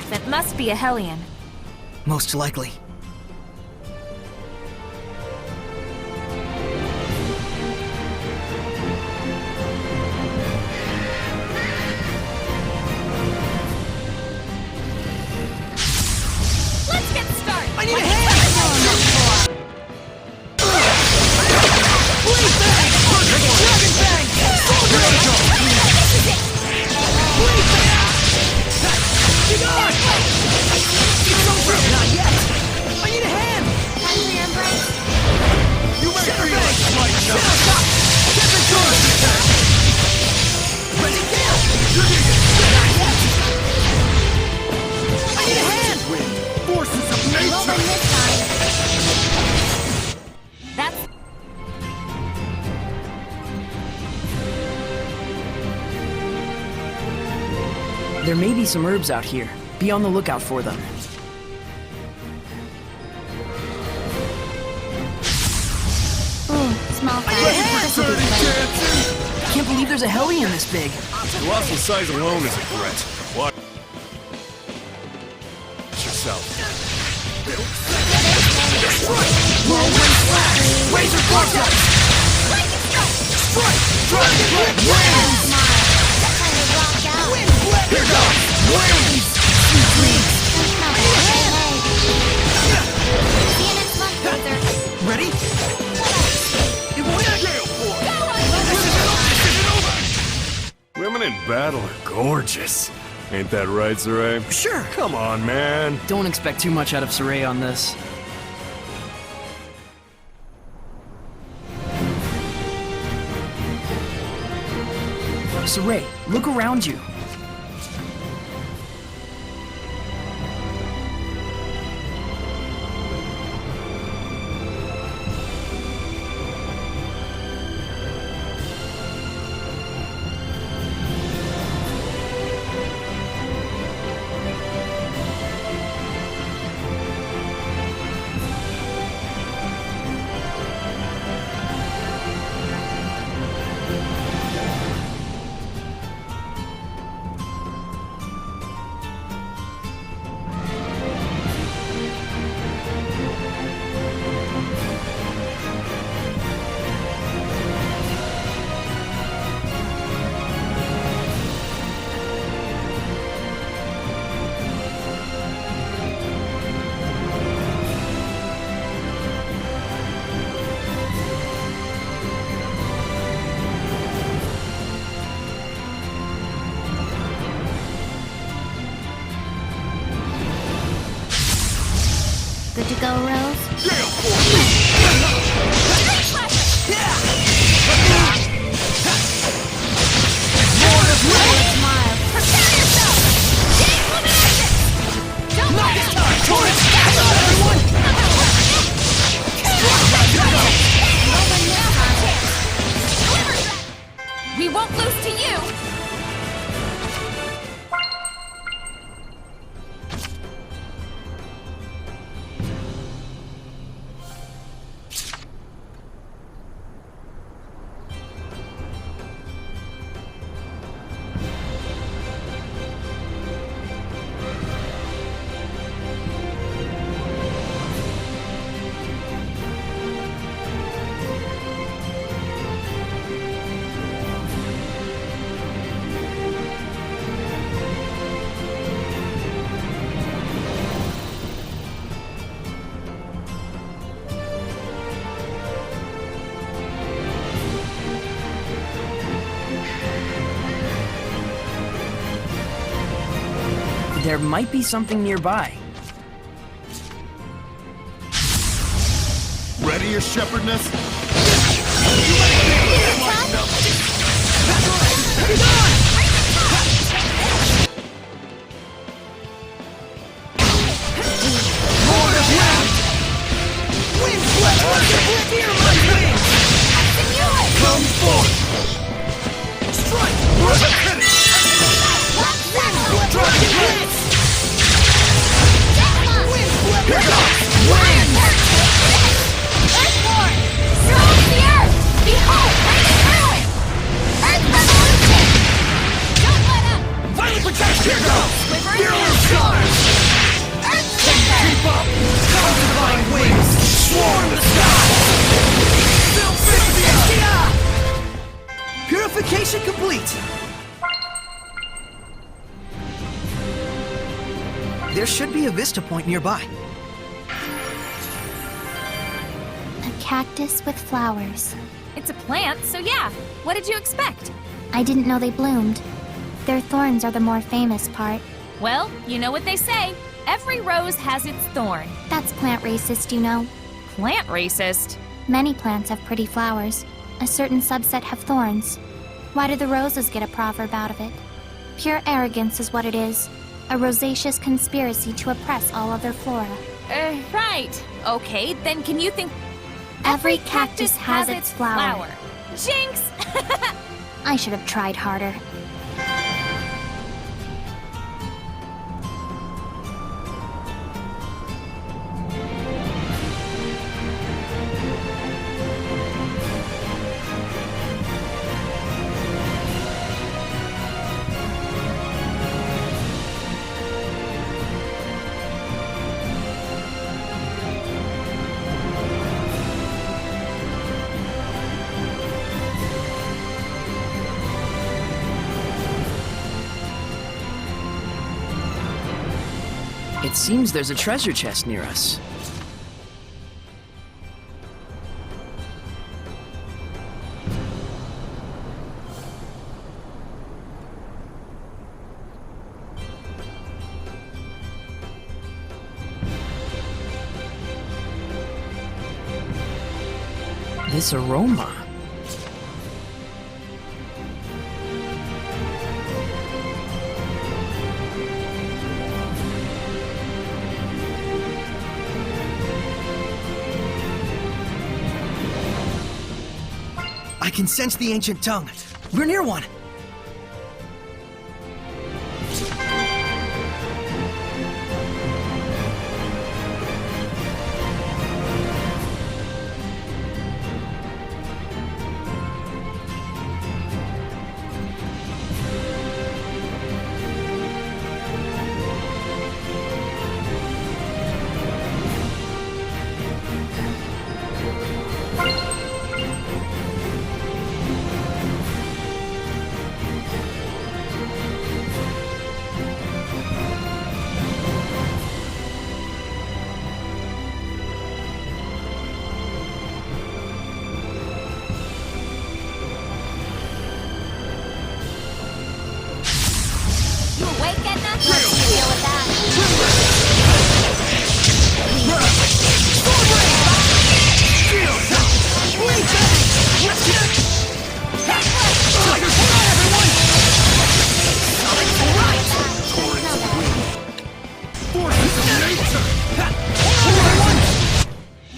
That must be a Hellion. Most likely. Let's get started! I need a hand! Blade bang! Dragon bang! Soldier angel! Blade bang! Get on! It's over! Not yet! I need a hand! Time for your embrace. You make Shadow me bang! like light Shadow now. shot! Desert George! Ready, down! Not yet! I need a hand! Wind, forces of We'll nature. win this time. That's... There may be some herbs out here. Be on the lookout for them. Small Dirty dancing. I can't believe there's a Hellion this big. Colossal size alone is a threat. Watch yourself. Whirlwind slash! Razor vortex! Strike! Dragon whip! Winds! Wind flip! Here goes! Winds! Sweet dreams! Ready? It won't gale force! Women in battle are gorgeous. Ain't that right, Saray? Sure. Come on, man. Don't expect too much out of Saray on this. Saray, look around you. Good to go, Rose? Gale force. Smile. Prepare yourself! Get illuminated! Don't let it! Torrent! Everyone! We won't lose to you! There might be something nearby. Ready, your shepherdess? Come forth! Strike! Dragon Blitz! Wind flip! Here goes! Wind! Earthborn! Surround the earth! Behold, raining ruin! Earth revolution! Don't let up! Violent protection! Here goes! Quiver Fearless charge! Keep up! Calcifying wings! Swarm the sky! Zestiria! Purification complete! There should be a vista point nearby. A cactus with flowers. It's a plant, so yeah. What did you expect? I didn't know they bloomed. Their thorns are the more famous part. Well, you know what they say. Every rose has its thorn. That's plant racist, you know. Plant racist? Many plants have pretty flowers. A certain subset have thorns. Why do the roses get a proverb out of it? Pure arrogance is what it is. A rosaceous conspiracy to oppress all other flora. Right. Okay, then can you think... Every cactus has its flower. Jinx! I should have tried harder. It seems there's a treasure chest near us. This aroma. I can sense the ancient tongue. We're near one. You awake, Edna? Let's deal with that.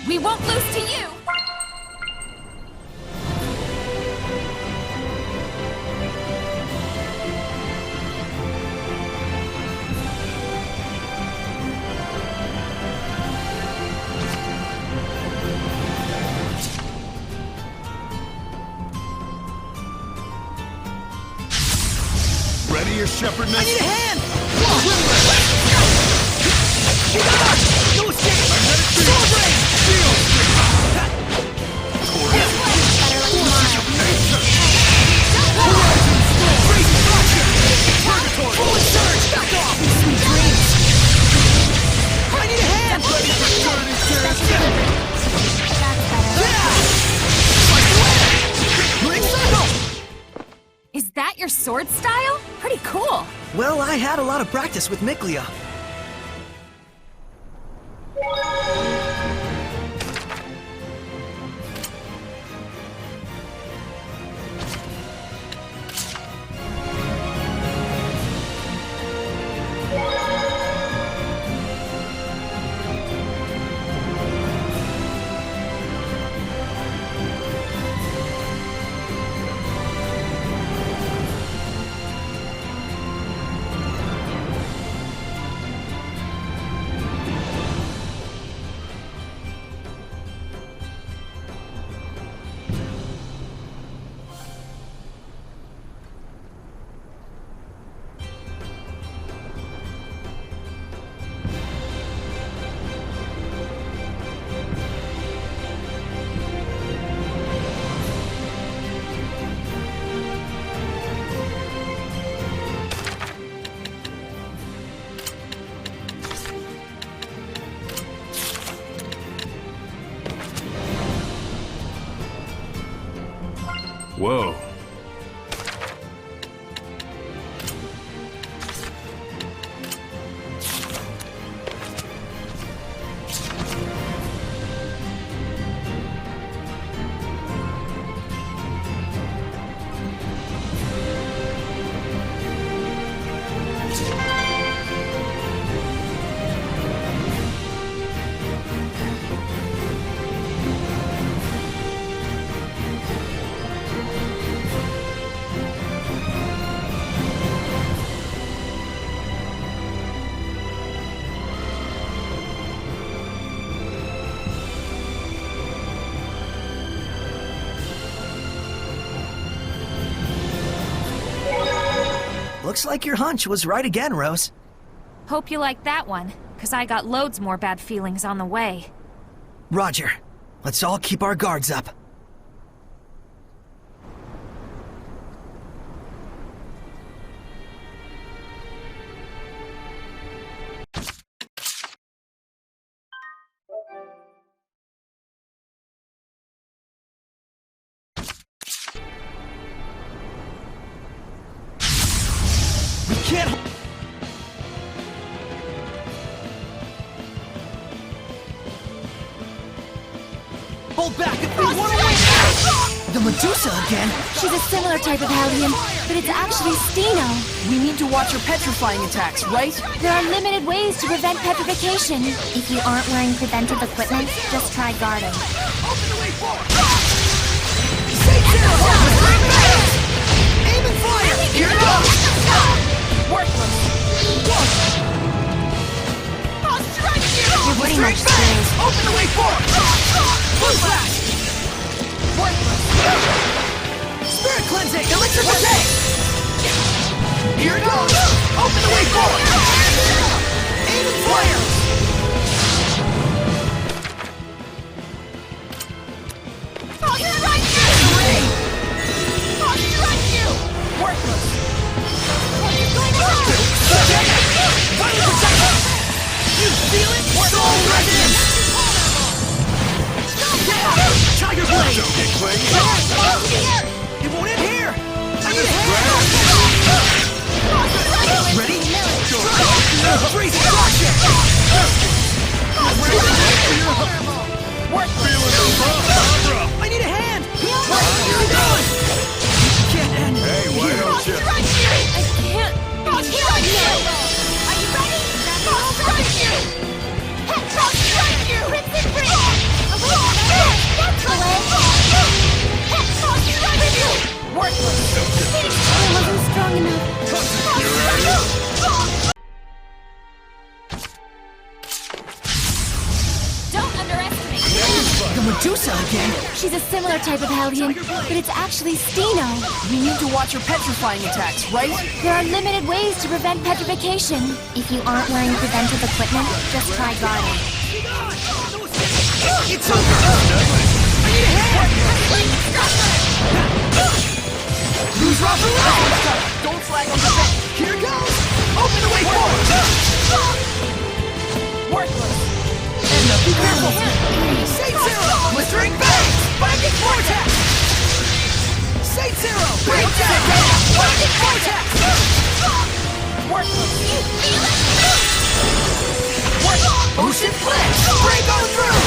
We won't lose to you! Ready, your shepherdess? I need a hand! No escape! Sword ring! Forward surge! Back off! Sweet dreams! I need a hand! Ring circle! Is that your sword style? Pretty cool. Well, I had a lot of practice with Miklia. Looks like your hunch was right again, Rose. Hope you like that one, because I got loads more bad feelings on the way. Roger. Let's all keep our guards up. We can't... Hold back if we want to win! The Medusa again? She's a similar type of Hellion, but it's actually Steno. We need to watch her petrifying attacks, right? There are limited ways to prevent petrification. If you aren't wearing preventive equipment, just try guarding. Aim and fire! Here it goes! Worthless! You're pretty much screwed. Open the way forward! Blue flash! Worthless! Spirit cleansing! Electricity! Here it goes! Open the way forward! Aim and fire! Worthless! You feel it? Soul resonance! Tiger blade! Don't get clingy. It won't end here! I need a hand! Ready? Freeze rocket! I need a hand! You're done! Can't end! Hey, why don't you? I can't! Are you ready? I'll strike you! I'll strike you! Crimson Free! That's the way! I'll strike you! Worthless! I wasn't strong enough. Don't underestimate me! The Medusa again? She's a similar type of Hellion, but it's actually Steno. We need to watch her petrifying attacks, right? There are limited ways to prevent petrification. If you aren't wearing preventive equipment, just try guarding. It's over! I need a hand! Lose Rob the Don't flag on the back. Here goes! Open the way forward! Worthless! And be careful! Saint Zero! Blistering Bang! Binding Vortex! Saint Zero! Break down! Binding Vortex! Worthless! Ocean Flinch! Break on through!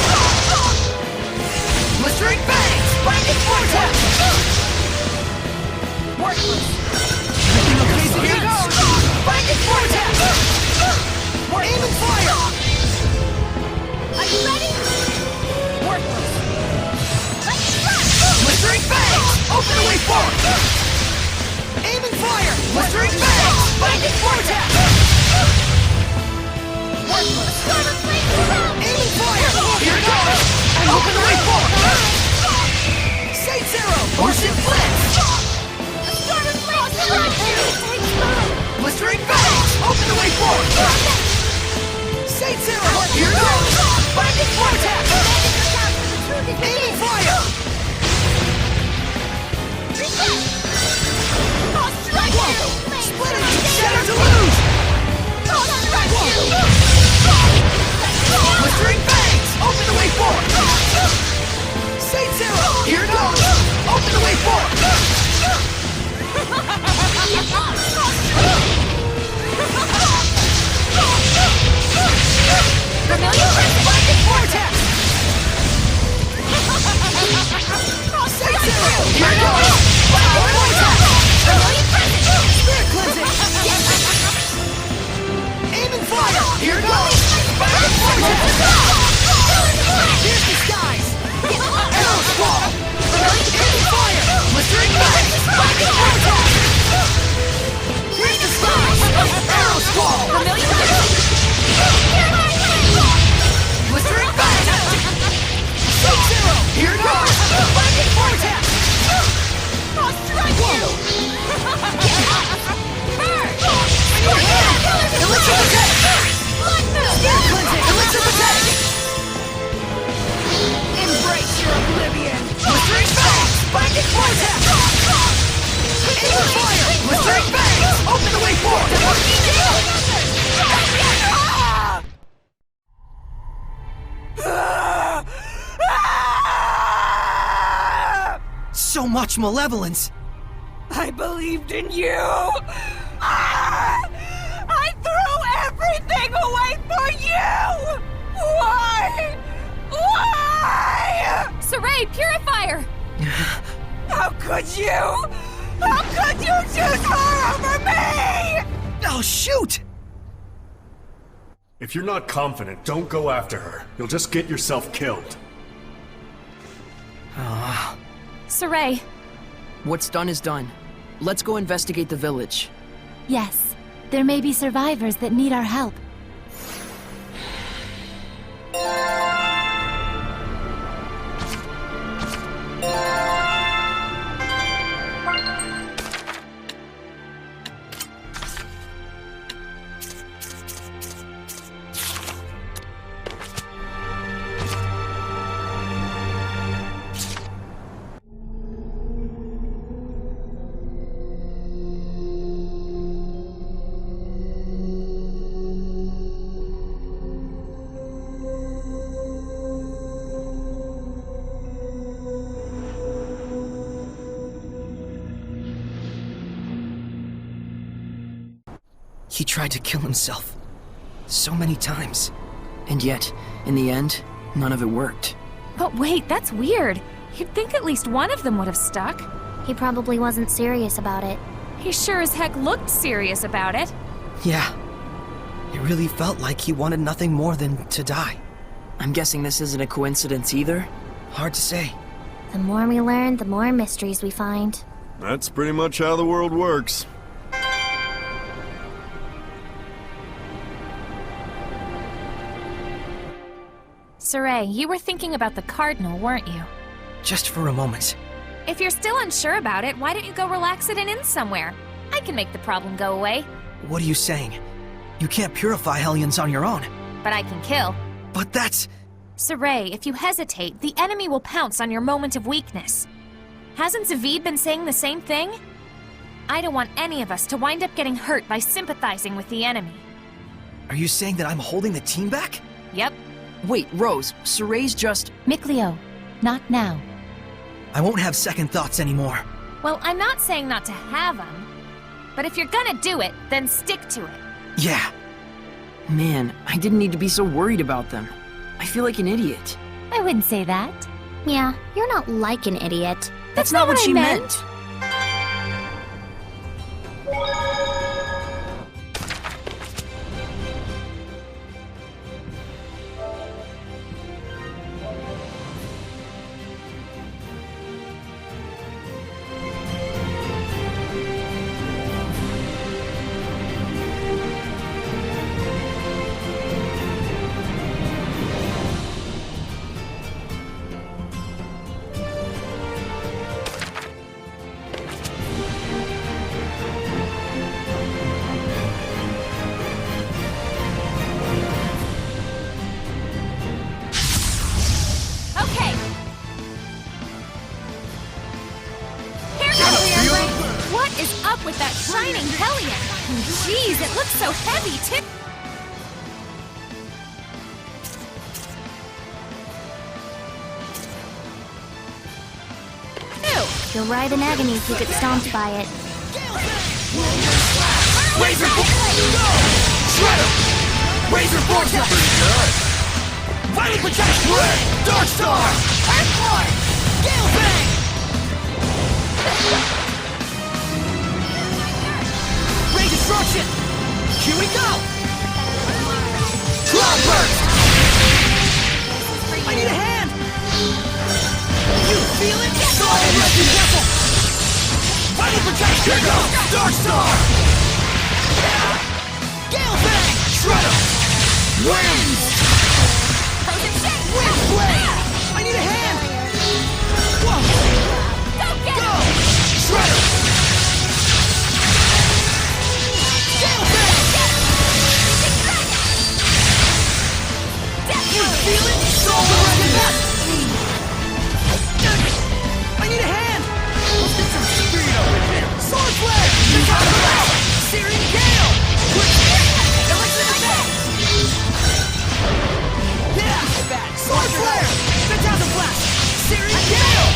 Blistering Bang! Binding Vortex! Worthless! Everything okay, so here goes! Binding Vortex! Aim and fire! Are you ready? Worthless! Blistering Bang! Open the way forward! Aim and fire! Blistering Bang! Binding Vortex! Worthless! Aim and fire! Here it goes! And open the way forward! Saint Zero! Ocean Blitz! Blistering Bang! Open the way forward! Saint Zero! Here it goes! Binding Vortex! Aim and fire! Split it! Shatter Deluge! Blistering Bangs! Open the way forward! Saint Zero! Here it goes! Open the way forward! Binding Vortex! Binding vortex! Here's the smash! Arrow squall! Familiar? Blistering back! Sub-Zero! Here goes! Binding vortex! I'll strike you! Elixir attack! Spirit cleansing! Elixir attack! Embrace your oblivion! Blistering back! Binding vortex! Anger fire! Blistering back! Open the way forward! So much malevolence! I believed in you! I threw everything away for you! Why? Why? Saray, Purifier! How could you? How could you choose her over me? Oh, shoot! If you're not confident, don't go after her. You'll just get yourself killed. Saray, What's done is done. Let's go investigate the village. Yes, there may be survivors that need our help. He tried to kill himself. So many times. And yet, in the end, none of it worked. but wait, that's weird. You'd think at least one of them would have stuck. He probably wasn't serious about it. He sure as heck looked serious about it. Yeah. It really felt like he wanted nothing more than to die. I'm guessing this isn't a coincidence either. Hard to say. The more we learn, the more mysteries we find. That's pretty much how the world works. Saray, you were thinking about the Cardinal, weren't you? Just for a moment. If you're still unsure about it, why don't you go relax at an inn somewhere? I can make the problem go away, What are you saying? You can't purify Hellions on your own. but I can kill. But that's... Saray, if you hesitate, the enemy will pounce on your moment of weakness. Hasn't Zavid been saying the same thing? I don't want any of us to wind up getting hurt by sympathizing with the enemy. Are you saying that I'm holding the team back? Yep. Wait, Rose, Saray's just... Mikleo, not now. I won't have second thoughts anymore. Well, I'm not saying not to have them, but if you're gonna do it, then stick to it. Yeah. Man, I didn't need to be so worried about them. I feel like an idiot. I wouldn't say that. Yeah, you're not like an idiot. That's not what I she meant. Okay. Here goes. What is up with that shining Hellion? Jeez, it looks so heavy, too. You'll writhe in agony if you get stomped by it. Razor Shredder! Razor Vortex! Violent Projection! Dark Star! Earthborn! Gale Bang! Ray Destruction! Here we go! Cloud Burst! I need a hand! You feel it? Go ahead, Rescue Vessel! Here goes! Dark Star! Gale Fang! Shredder! Wins! Wind Blade! I need a hand! Whoa! Go! Shredder! Gale Fang! You feel it? Soul Resonance! I need a hand! Let's get some speed up in here! Sword Flare! Searing Gale! Elixir Attack! Yeah! Sword Flare! Phantasm Blast! Searing Gale!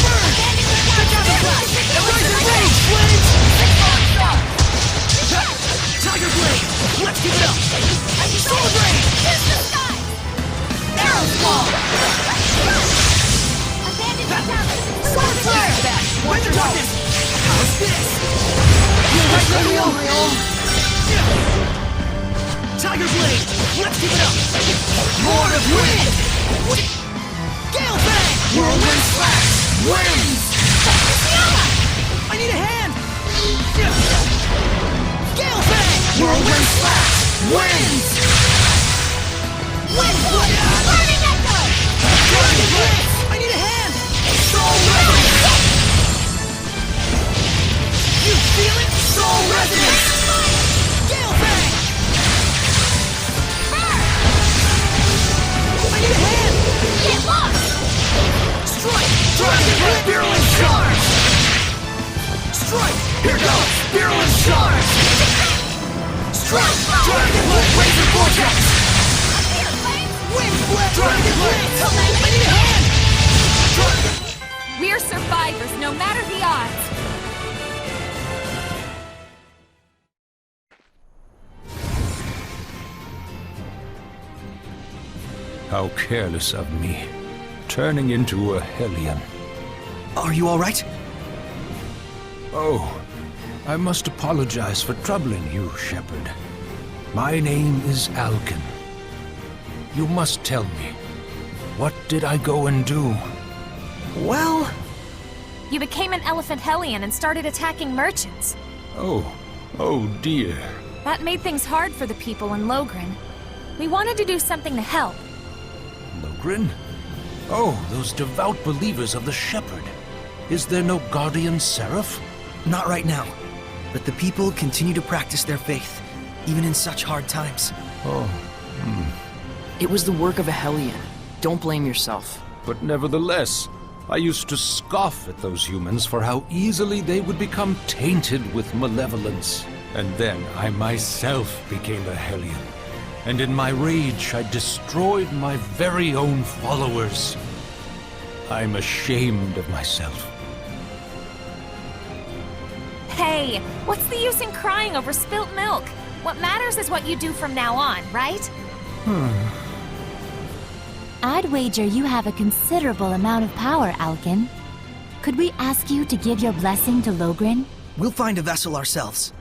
Burn! Phantasm Blast! Elixir Rage! Flames! Tiger Blade! Let's give it up! Sword Rain! Arrow Claw! Sword Flare! Winter Darkness! How's this? You're right, Romeo! Tiger Blade! Let's give it up! Lord of Wind! Gale Fang! Whirlwind Slash! Wins! I need a hand! Gale Fang! Whirlwind Slash! Wins! Wind Blade! Burning Echo! Dragon Blitz! I need a hand! Soul Resonance! You feel it? Soul Resonance! Gale Fang! I need a hand! Get lost! Strike! Dragon Blitz! Virulent Charge! Strike! Here goes! Virulent Charge! Strike! Dragon Blitz! Razor Vortex! Wind Blitz! Dragon Blitz! I need a hand! We're survivors, no matter the odds. How careless of me, turning into a Hellion. Are you all right? Oh, I must apologize for troubling you, Shepard. My name is Alkin. You must tell me, what did I go and do? Well, You became an Elephant Hellion and started attacking merchants. Oh dear. That made things hard for the people in Logren. We wanted to do something to help. Logren? Oh, those devout believers of the Shepherd. Is there no guardian seraph? not right now. But the people continue to practice their faith, even in such hard times. It was the work of a Hellion. Don't blame yourself. But nevertheless, I used to scoff at those humans for how easily they would become tainted with malevolence. And then I myself became a Hellion. And in my rage, I destroyed my very own followers. I'm ashamed of myself. Hey, what's the use in crying over spilt milk? What matters is what you do from now on, right? I'd wager you have a considerable amount of power, Alkin. Could we ask you to give your blessing to Logren? We'll find a vessel ourselves.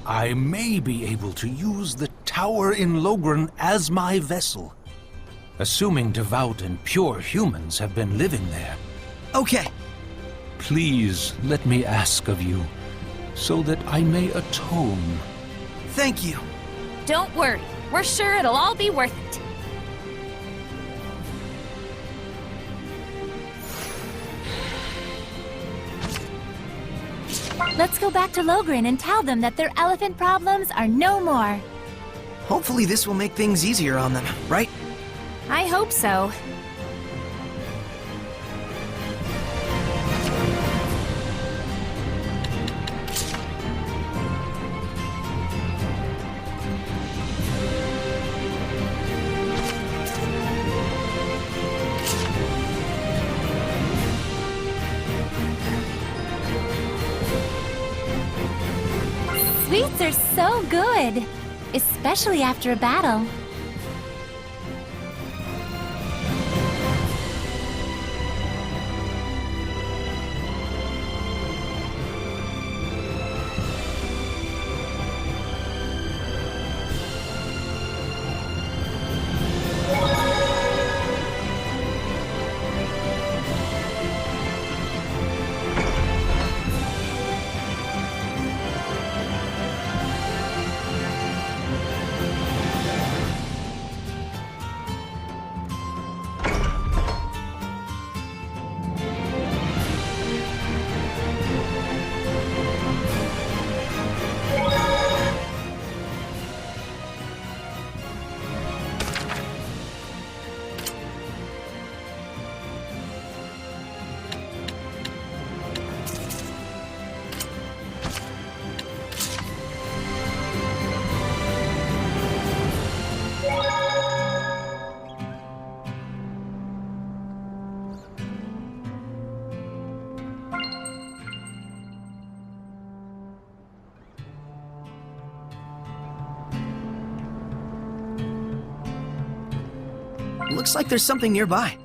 I may be able to use the tower in Logren as my vessel. Assuming devout and pure humans have been living there. Okay. Please let me ask of you, so that I may atone. Thank you. Don't worry. We're sure it'll all be worth it. Let's go back to Logren and tell them that their elephant problems are no more. Hopefully this will make things easier on them, right? I hope so. Sweets are so good, especially after a battle. Looks like there's something nearby.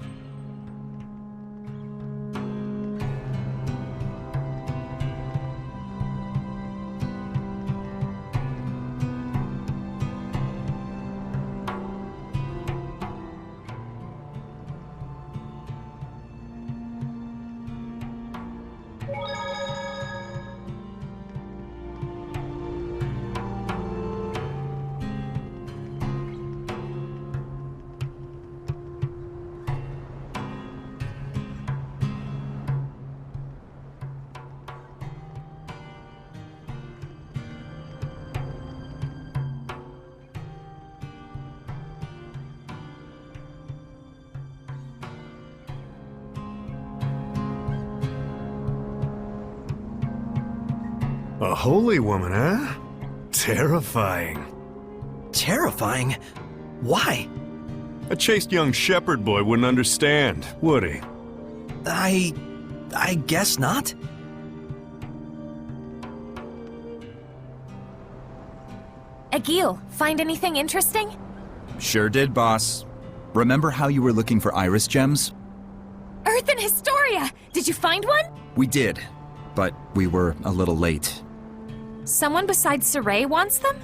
A holy woman, huh? Terrifying. Terrifying? Why? A chaste young shepherd boy wouldn't understand, would he? I guess not. Agil, find anything interesting? Sure did, boss. Remember how you were looking for iris gems? Earth and Historia! Did you find one? We did, but we were a little late. Someone besides Saray wants them?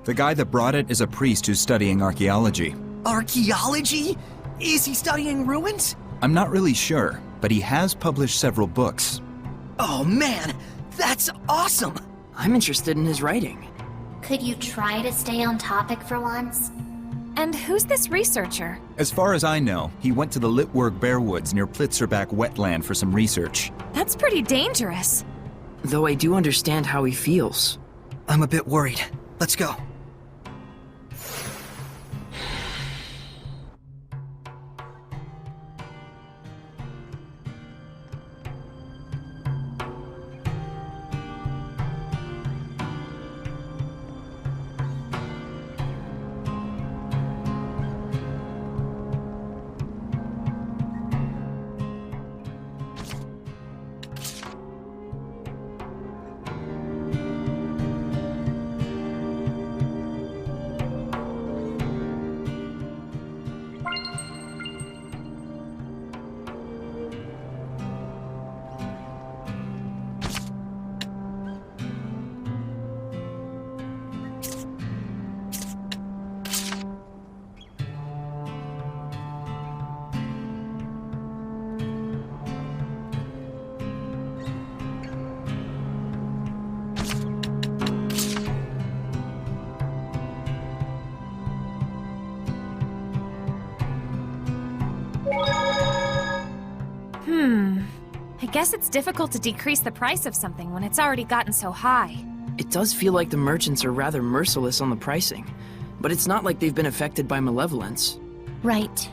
The guy that brought it is a priest who's studying archaeology. Archaeology? Is he studying ruins? I'm not really sure, but he has published several books. Oh man, that's awesome! I'm interested in his writing. Could you try to stay on topic for once? And who's this researcher? As far as I know, he went to the Litwurg Bearwoods near Plitzerback wetland for some research. That's pretty dangerous. Though I do understand how he feels. I'm a bit worried. Let's go. I guess it's difficult to decrease the price of something when it's already gotten so high. It does feel like the merchants are rather merciless on the pricing, but it's not like they've been affected by malevolence. Right.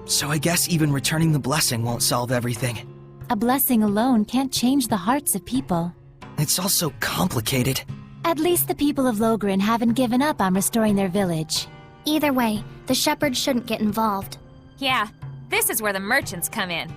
So I guess even returning the blessing won't solve everything. A blessing alone can't change the hearts of people. It's all so complicated. At least the people of Logren haven't given up on restoring their village. Either way, the shepherd shouldn't get involved. Yeah, this is where the merchants come in.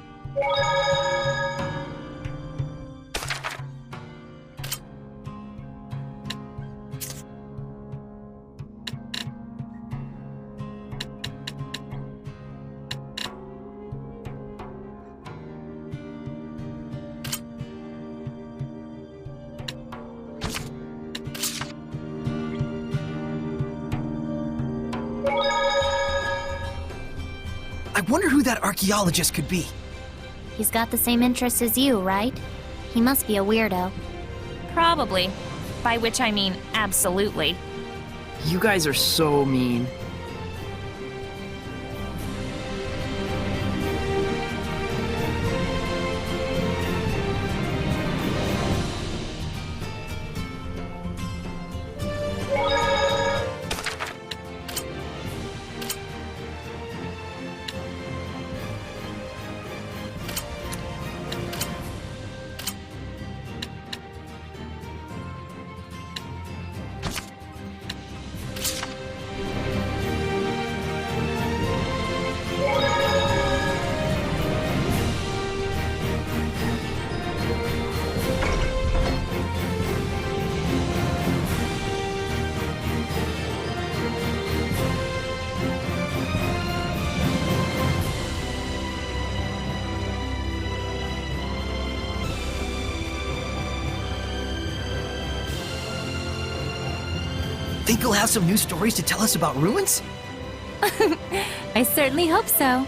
I wonder who that archaeologist could be. He's got the same interests as you, right? He must be a weirdo. Probably. By which I mean absolutely. You guys are so mean. Think he'll have some new stories to tell us about ruins? I certainly hope so.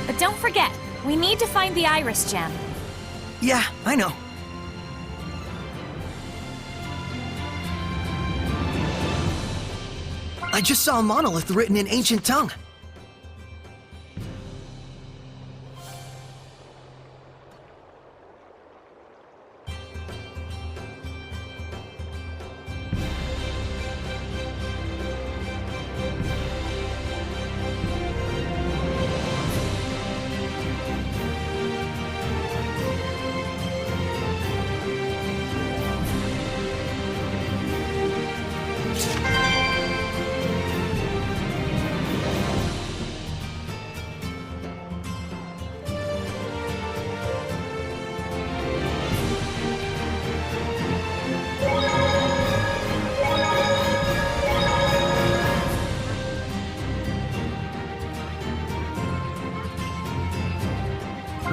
But don't forget, we need to find the Iris Gem. Yeah, I know. I just saw a monolith written in ancient tongue.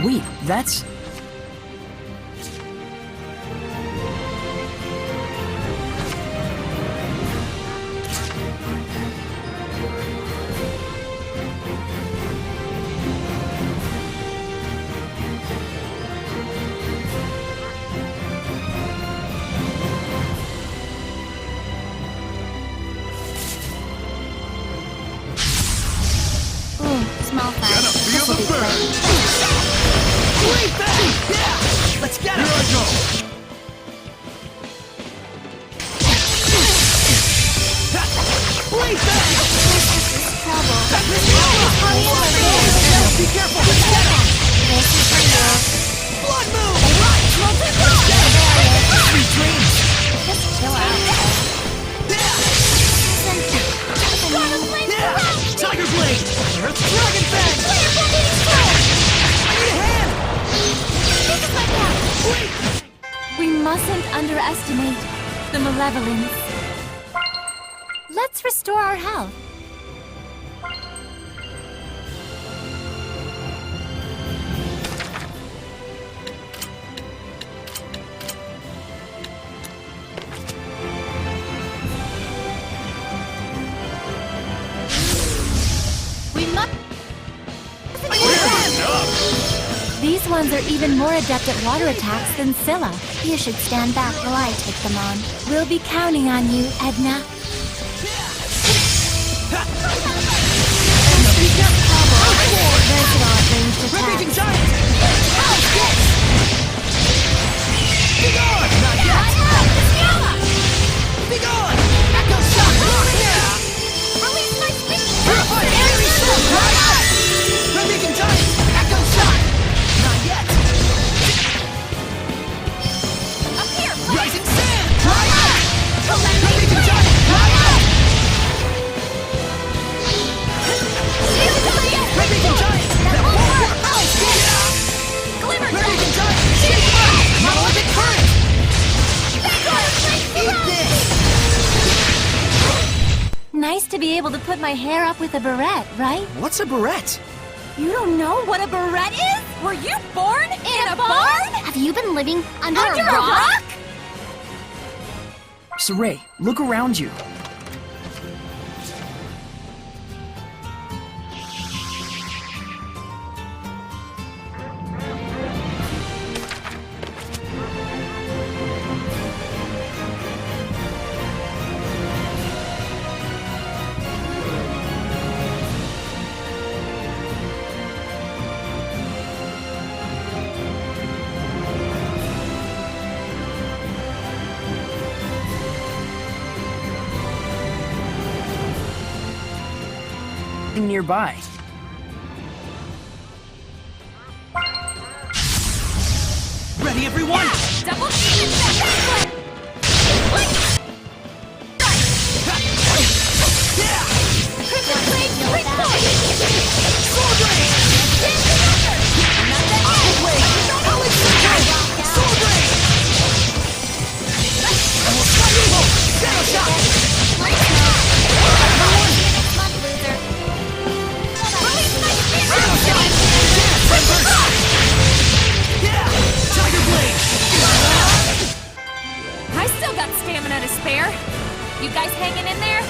Wait, that's... Small fry. Gotta feel This'll the be burn. quick. Wait, Betty! Yeah! Let's get him! Here I go! Wait, Betty! Trouble. Be careful! Let's get him! This is for you. Blood move! Alright! Let's get him! Sweet dreams! Just chill out. Yeah! Tiger Blade! Earth Dragon Fang! I need a hand! We mustn't underestimate the malevolence. Let's restore our health. We must... These ones are even more adept at water attacks than Scylla. You should stand back while I take them on. We'll be counting on you, Edna. Versatile ranged Rampaging attacks. Giant! Be gone! Not yet! Be gone! Echo Shock! Release my speed! Purified Aerie Sword! Rampaging Giant! Echo Shock! Not yet! Up here, Rising Sand! Rampaging Giant! Rampaging Giant! That won't work! Glimmer Rampaging Giant! Shake him up! Monolithic Current! Eat this! Nice to be able to put my hair up with a barrette, right? What's a barrette? You don't know what a barrette is? Were you born in a barn? Have you been living under Under a rock? Saray, look around you. Nearby. Ready Ready, everyone? Double team attack! Crimson Blade, break point! Sword Rain! Alex Central! Sword Rain! Shadow Shot! Shadow Shot! Yeah! Tiger Blade! I still got stamina to spare. You guys hanging in there?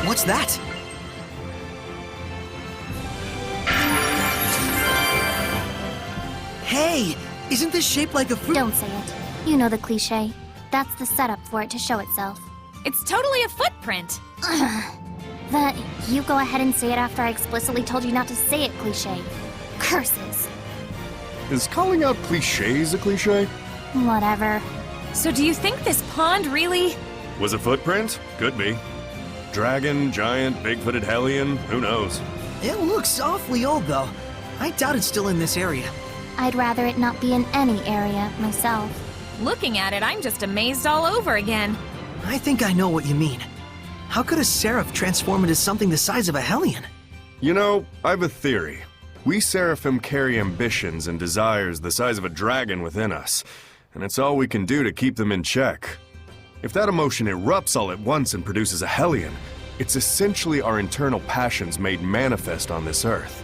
What's that? Hey! Isn't this shaped like a fruit? Don't say it. You know the cliche. That's the setup for it to show itself. It's totally a footprint. You go ahead and say it after I explicitly told you not to say it, cliche. Curses. Is calling out cliches a cliche? Whatever. So do you think this pond really... Was a footprint? Could be. Dragon, giant, big-footed hellion, who knows? It looks awfully old, though. I doubt it's still in this area. I'd rather it not be in any area, myself. Looking at it, I'm just amazed all over again. I think I know what you mean. How could a Seraph transform into something the size of a Hellion? You know, I've a theory. We Seraphim carry ambitions and desires the size of a dragon within us, and it's all we can do to keep them in check. If that emotion erupts all at once and produces a Hellion, it's essentially our internal passions made manifest on this earth.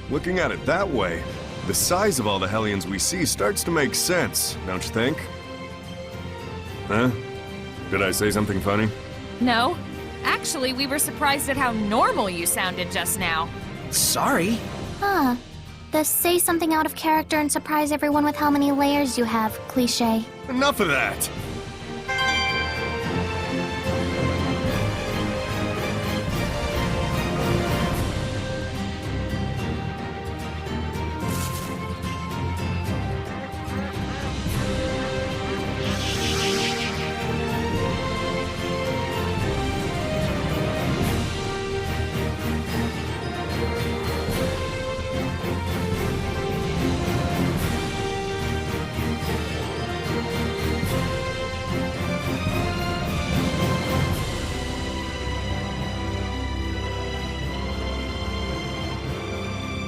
Looking at it that way, the size of all the Hellions we see starts to make sense, don't you think? Huh? Did I say something funny? No. Actually, we were surprised at how normal you sounded just now. Sorry. Huh. The say something out of character and surprise everyone with how many layers you have, cliche. Enough of that!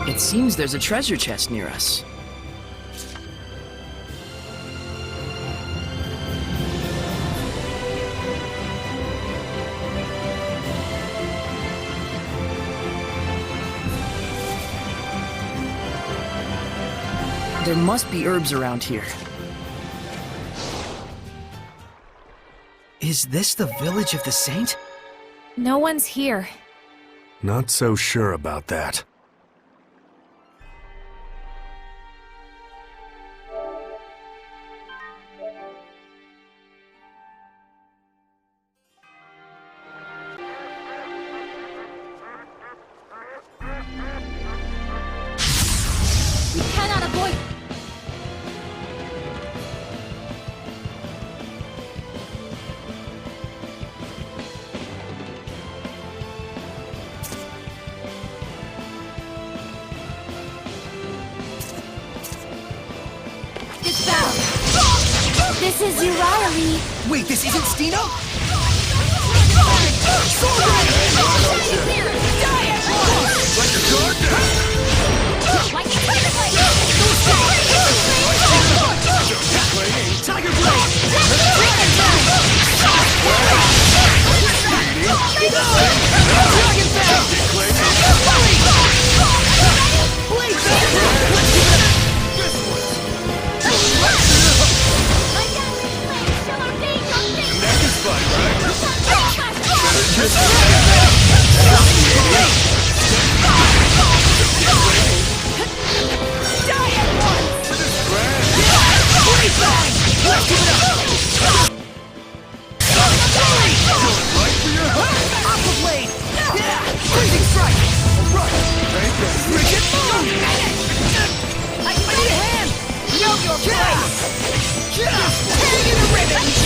It seems there's a treasure chest near us. There must be herbs around here. Is this the village of the saint? No one's here. Not so sure about that. We cannot avoid... This is Riley. Wait, this isn't Stino? Tiger Blade! Dragon Bell! Blade Neck is fine, right? Aqua Blade! Yeah! Freezing Strike! Right! Rigid Move! I need a hand! Know your place! Tearing you to ribbons!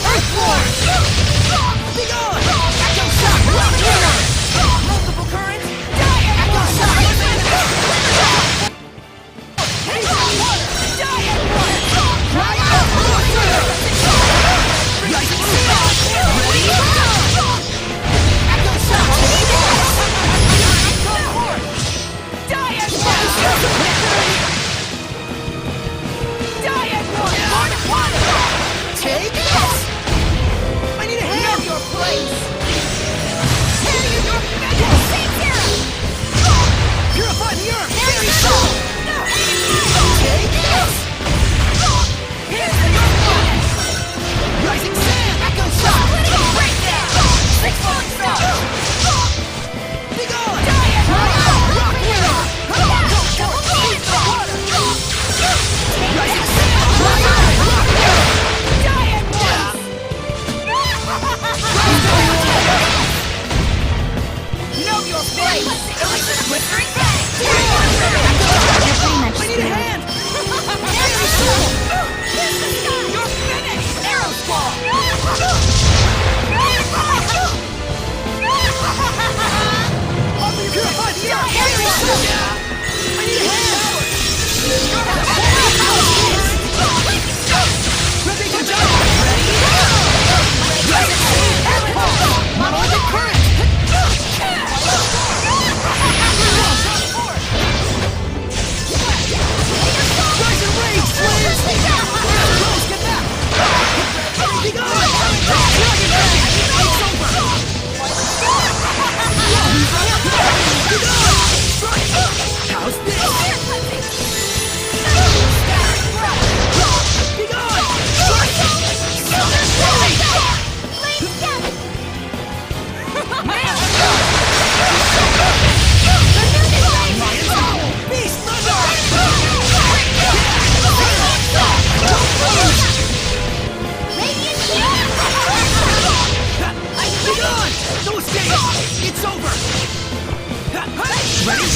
Earthborn! Be gone! Echo Shock! Multiple currents! Echo Shock! Take this! I need a hand! Know your place! Purify the earth! Very soul! Take this! Here's the Rising Sand! Echo Shock! Breakdown! Six-foot stars! Be gone! Rock Winner! Rising Sand! Rock Winner! Know your place! Blistering Bang! I need a hand! Very soul! You're finished! Arrow Claw! Purify the earth! Very soul! I need a hand! Ripping the jungle! Ready? Monolithic current! Rise and rage, flames! Rose, get back! Be gone! Dragon Ball! It's over! Be gone! How's this? Be gone! Beast Thunder! Be gone! No escape! It's over! Ready?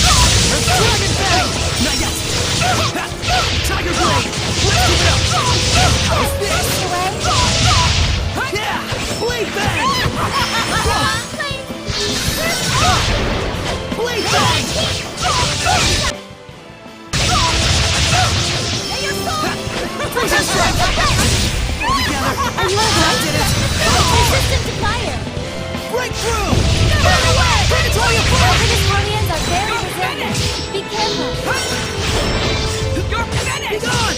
Dragon Bang! Not yet! Tiger Blade! Let's keep it up! How's this? Yeah! Blade Bang! Blade Bang! Freezing Strike! All together! I did it! Resistant to fire. Breakthrough! Burn away! Predatory Fire! Guardians are very resistant. Be careful. You're finished! Be gone!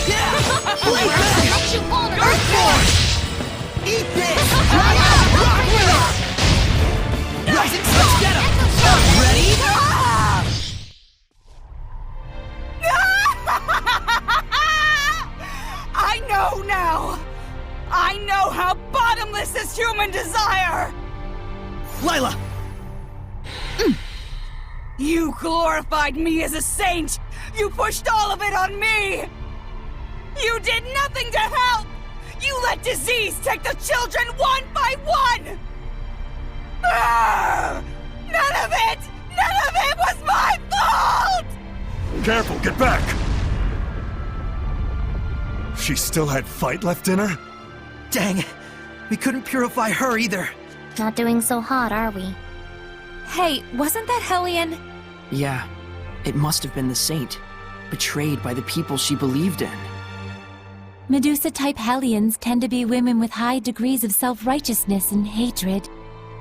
Yeah! Blade Bang! Earthborn! Eat this! Rock Winner! Rising Sun, get him! Ready? I know now! I know how bottomless is human desire! Lila! You glorified me as a saint! You pushed all of it on me! You did nothing to help! You let disease take the children one by one! Ah! None of it was my fault! Careful, get back! She still had fight left in her? Dang, we couldn't purify her either. Not doing so hot, are we? Hey, wasn't that Hellion? Yeah, it must have been the Saint, betrayed by the people she believed in. Medusa-type Hellions tend to be women with high degrees of self-righteousness and hatred.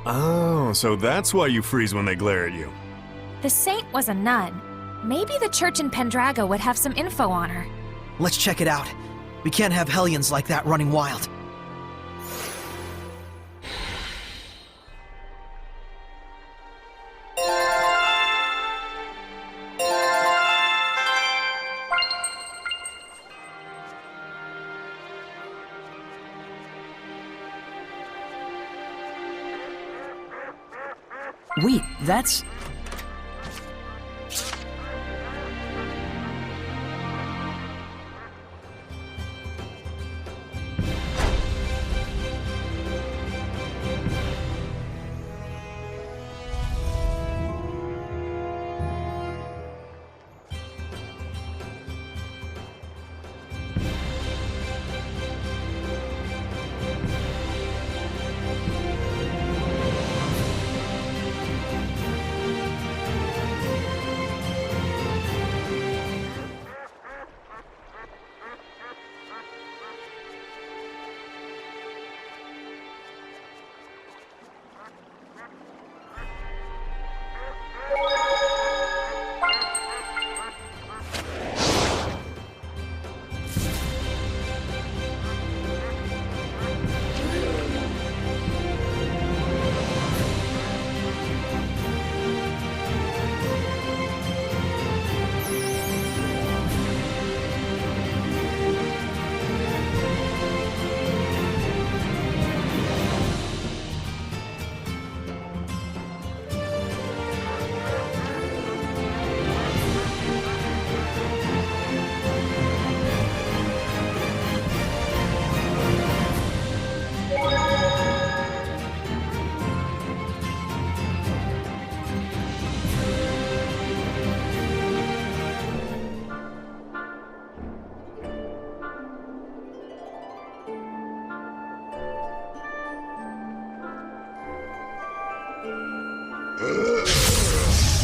Oh, so that's why you freeze when they glare at you. The Saint was a nun. Maybe the church in Pendrago would have some info on her. Let's check it out. We can't have Hellions like that running wild. Wait, that's...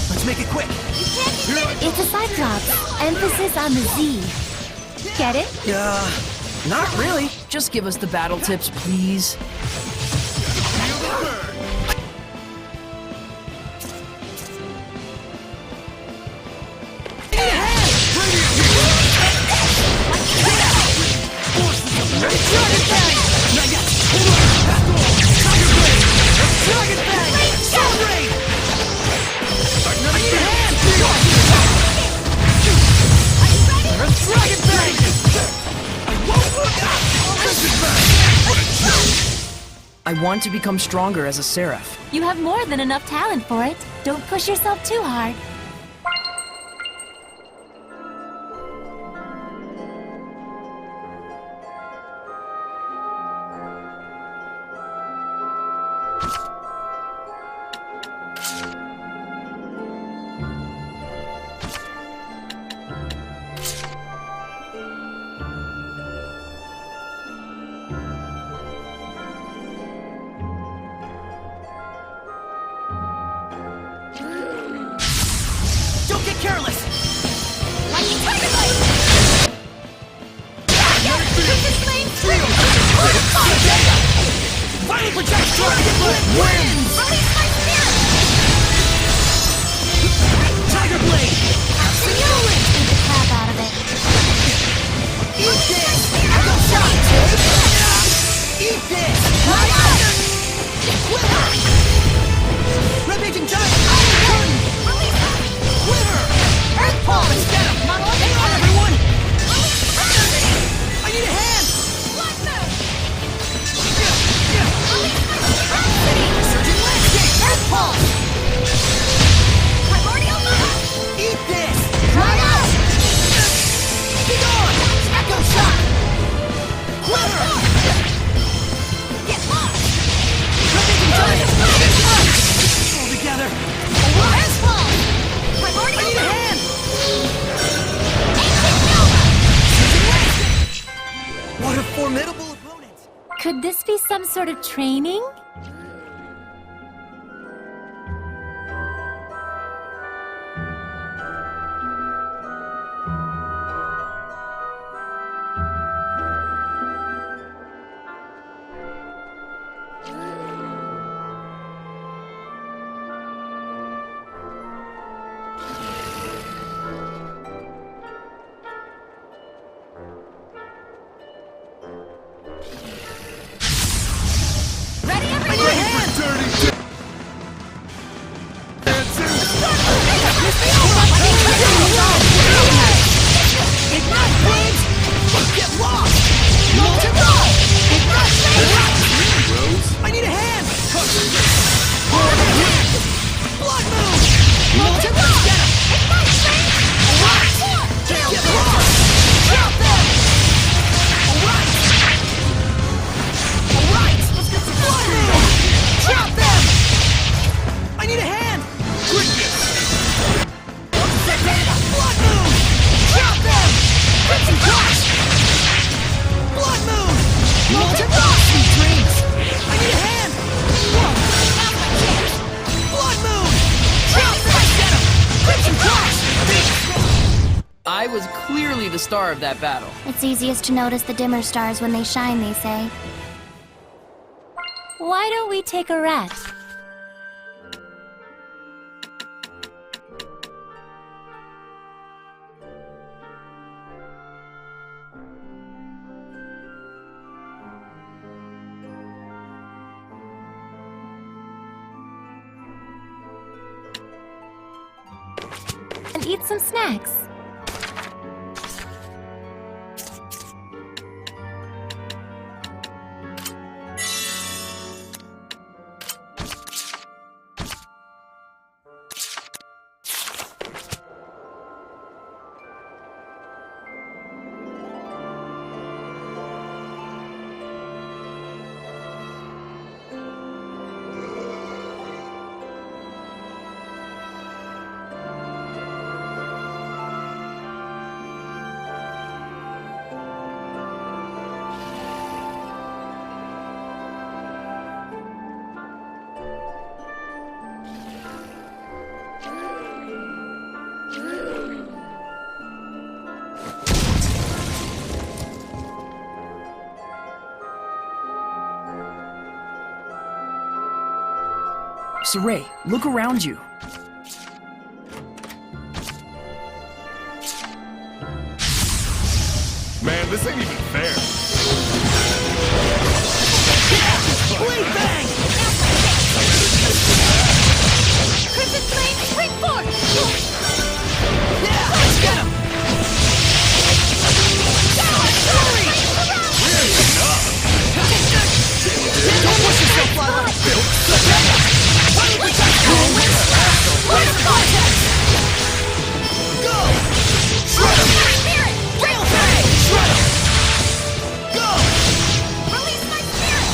Let's make it quick. It's a Cyclops. Emphasis on the Z. Get it? Not really. Just give us the battle tips, please. I want to become stronger as a Seraph. You have more than enough talent for it. Don't push yourself too hard. Don't get careless! Final projection! Wins! Tiger Blade! Beat the crap out of it. Eat this! Echo shot! Eat this! Rampaging giant! Quiver! Earth Pulse! Let's get him! Hang on, everyone! I need a hand! Surging landscape! Earth Pulse! Primordial move! Eat this! Try out! Be gone! Echo shot! Quiver! Get lost! Rampaging giant! All together! Earth Pulse! I need a hand! What a formidable opponent! Could this be some sort of training? clearly the star of that battle. It's easiest to notice the dimmer stars when they shine, they say. Why don't we take a rest? And eat some snacks. Saray, look around you. Man, this ain't even fair. Blade bang! Crimson Flame, spring forth! Yeah, let's get him! Really enough! Don't push yourself, Lila! Why would we try to go? Where's the context? Go! Shred him! Spirit! Real bang! Shred him! Go! Release my spirit!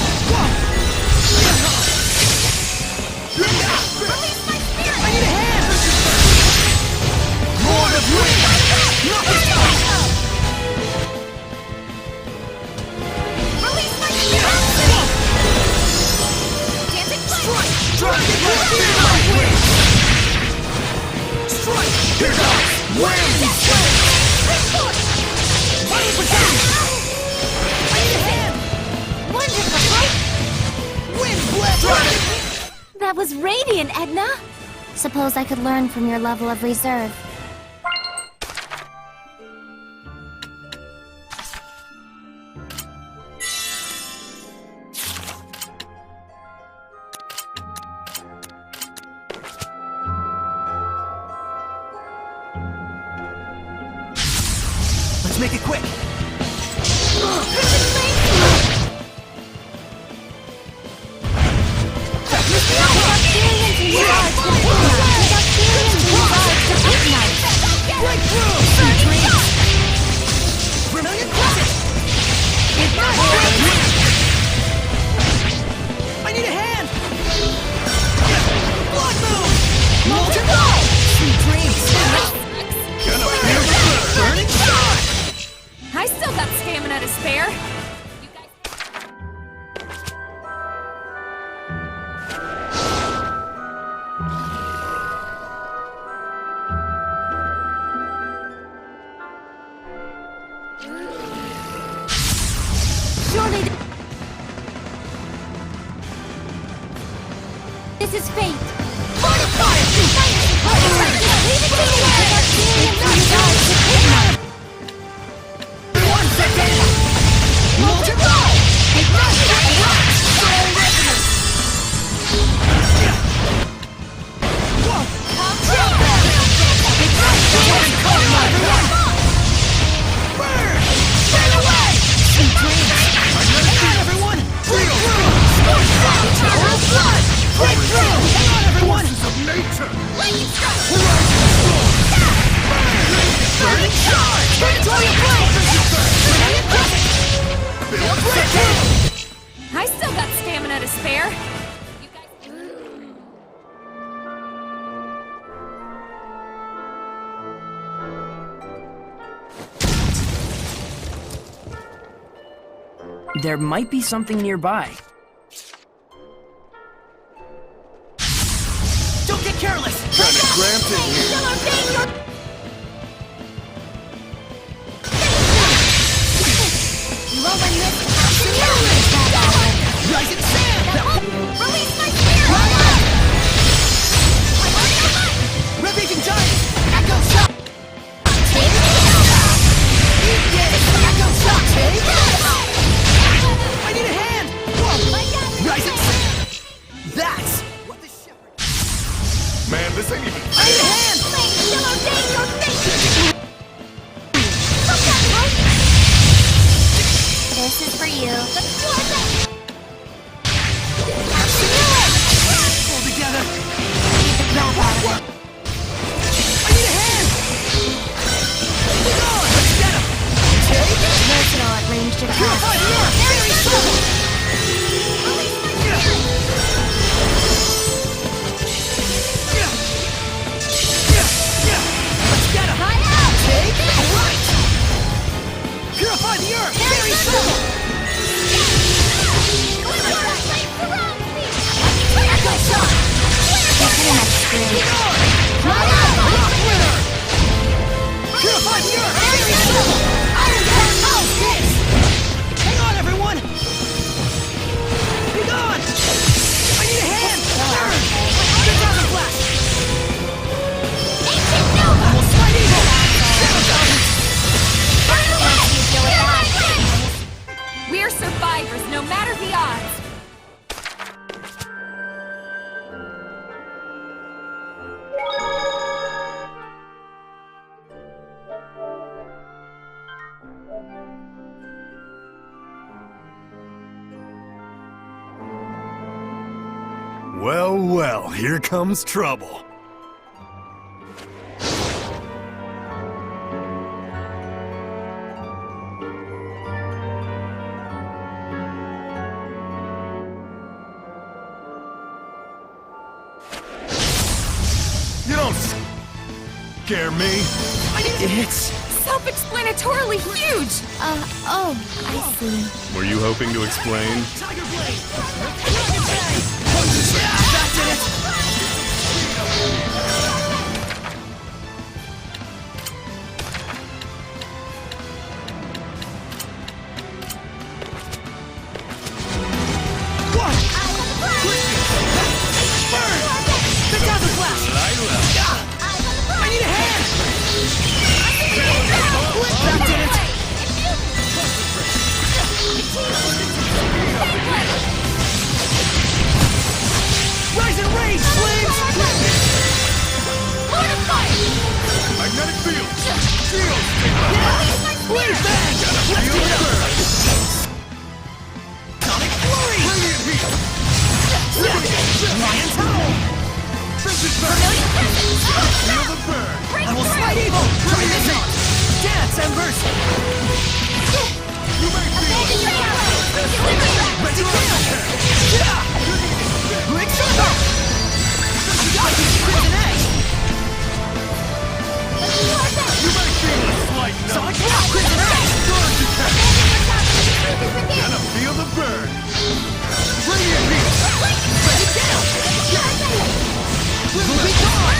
Release my spirit! I need a hand! Lord of Wind! Knock it down! Release my spirit! Dancing flame! Dragon Feel my wings! Strike! Here goes! Wham! Spring forth! Fire protection! I need a hand! Wonderful! Wind blast! Dragon! That was radiant, Edna! Suppose I could learn from your level of reserve. Let's make it quick! Breakthrough! Vermilion Crescent! I need a hand! Blood Moon! Molten Ball! Sweet dreams! Gonna feel the burning shot! I still got stamina to spare. You guys... Surely this is fate. Fortify it! Leave it to me! One second! Molten Ball! Ignite that rock! Soul Resonance! Whoa! Drop that! Ignite the one cone, everyone! Burn! Burn away! Sweet dreams! Hang on, everyone! Breakthrough! Scorch Rock! Tower of Blood! Breakthrough! Hang on, everyone! Of nature! Lightning strike! Horizon Storm! Burning Charge! Victoria Blade! Vermilion Crescent! Breakthrough! I still got stamina to spare. You guys... There might be something nearby. Don't get careless! Kinda cramped in here. this ain't even I need a hand! This is for you. Pull together! I need a hand! Get on! Let's get him! Versatile at ranged attacks. Purify the earth! Very simple! Let's get him! Take it! Right! Purify the earth! Very simple! Echo shot! Internet screen. Get on! Rock winner! Purify the earth! Very simple! Iron Hand Mouse hits! Hang on, everyone! Be gone! I need a hand! Burn! Get down the flash! Ancient Nova! I will slide evil! We're survivors, no matter the odds. Well, well, here comes trouble. You don't scare me. It's... Self-explanatorily huge! Oh, I see. Were you hoping to explain? Tiger Blade! Dragon Bang! That did it! One! Burn! The Dazzle Flash! I need a hand! That did it! Rise and rage, flames! Magnetic field! Shield! Blaze bang! Let's do it up! Sonic flurry! Radiant heat! Lion Tower! Feel the burn! I will slide evil! Turn this on! Dance, Embers! You may feel it! Ready, kill! Quick circle! Crimson Edge! You may feel it! Slight Sonic Block! Crimson Edge! Gonna feel the burn! Radiant heat! Ready, kill! Will be gone!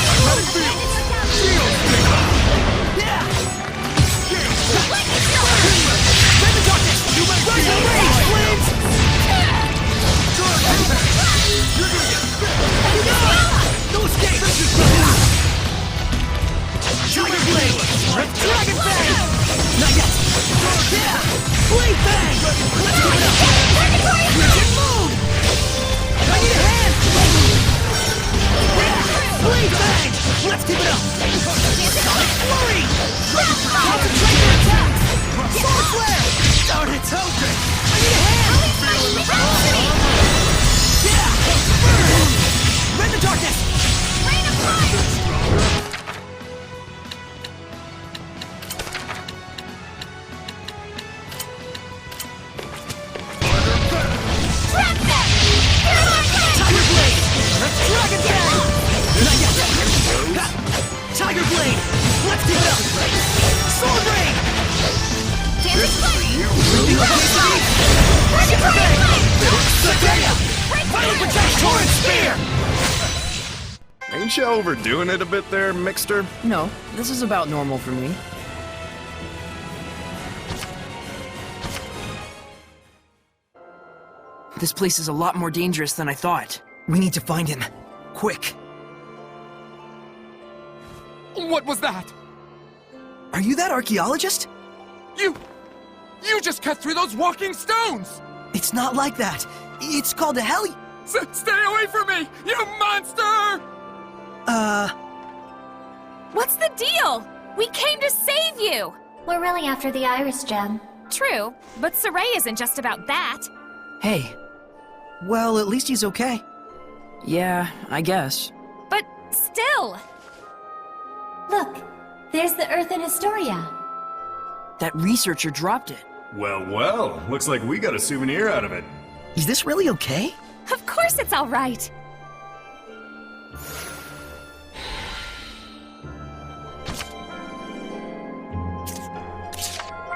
Magnetic field! Shield! Yeah! Red the darkness! You may Rise feel and it! rage, flames! You're gonna get bit! No escape! Tiger Blade! Dragon Bang! Not yet! Yeah! Blade Bang! Let's go up! Rigid Mood! I need a hand! Yeah! Blade Bang! Let's keep it up! Sonic Flurry! Concentrate your attacks! Sword Flare! Darn it! I need a hand! Yeah! Burn! Rend the darkness! Rain of fire! Tiger Blade! Dragon Bang! Not yet! Tiger Blade! Let's keep it up! Sword Rain! Super Bang! Zestiria! Violent Project Torrent Spear! Ain't you overdoing it a bit there, Mixter? No, this is about normal for me. This place is a lot more dangerous than I thought. We need to find him. Quick. What was that? Are you that archaeologist? You just cut through those walking stones! It's not like that. It's called a heli. Stay away from me, you monster! What's the deal? We came to save you! We're really after the Iris Gem. True, but Saray isn't just about that. Hey. Well, at least he's okay. Yeah, I guess. But still! Look, there's the Earth in Historia. That researcher dropped it. Well, looks like we got a souvenir out of it. Is this really okay? Of course it's alright!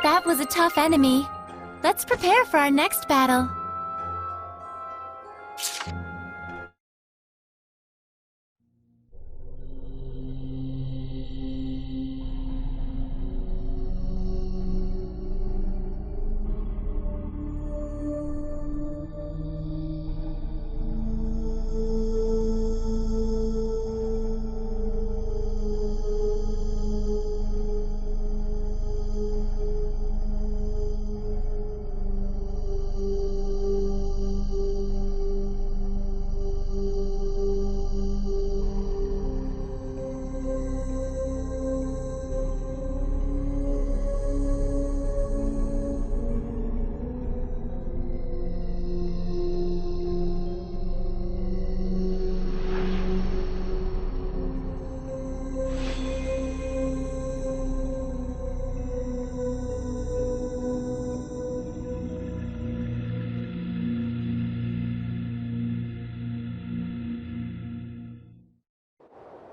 That was a tough enemy. Let's prepare for our next battle.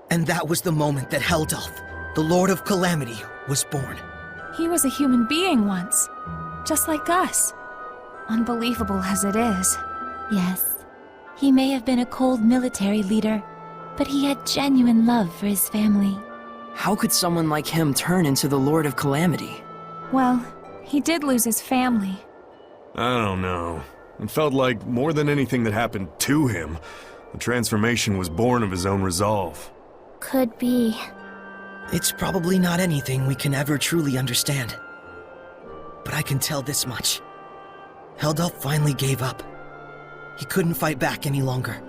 And that was the moment that Heldalf, the Lord of Calamity, was born. He was a human being once, just like us. Unbelievable as it is. Yes, he may have been a cold military leader, but he had genuine love for his family. How could someone like him turn into the Lord of Calamity? Well, he did lose his family. I don't know. It felt like more than anything that happened to him, the transformation was born of his own resolve. Could be. It's probably not anything we can ever truly understand. But I can tell this much. Heldalf finally gave up. He couldn't fight back any longer.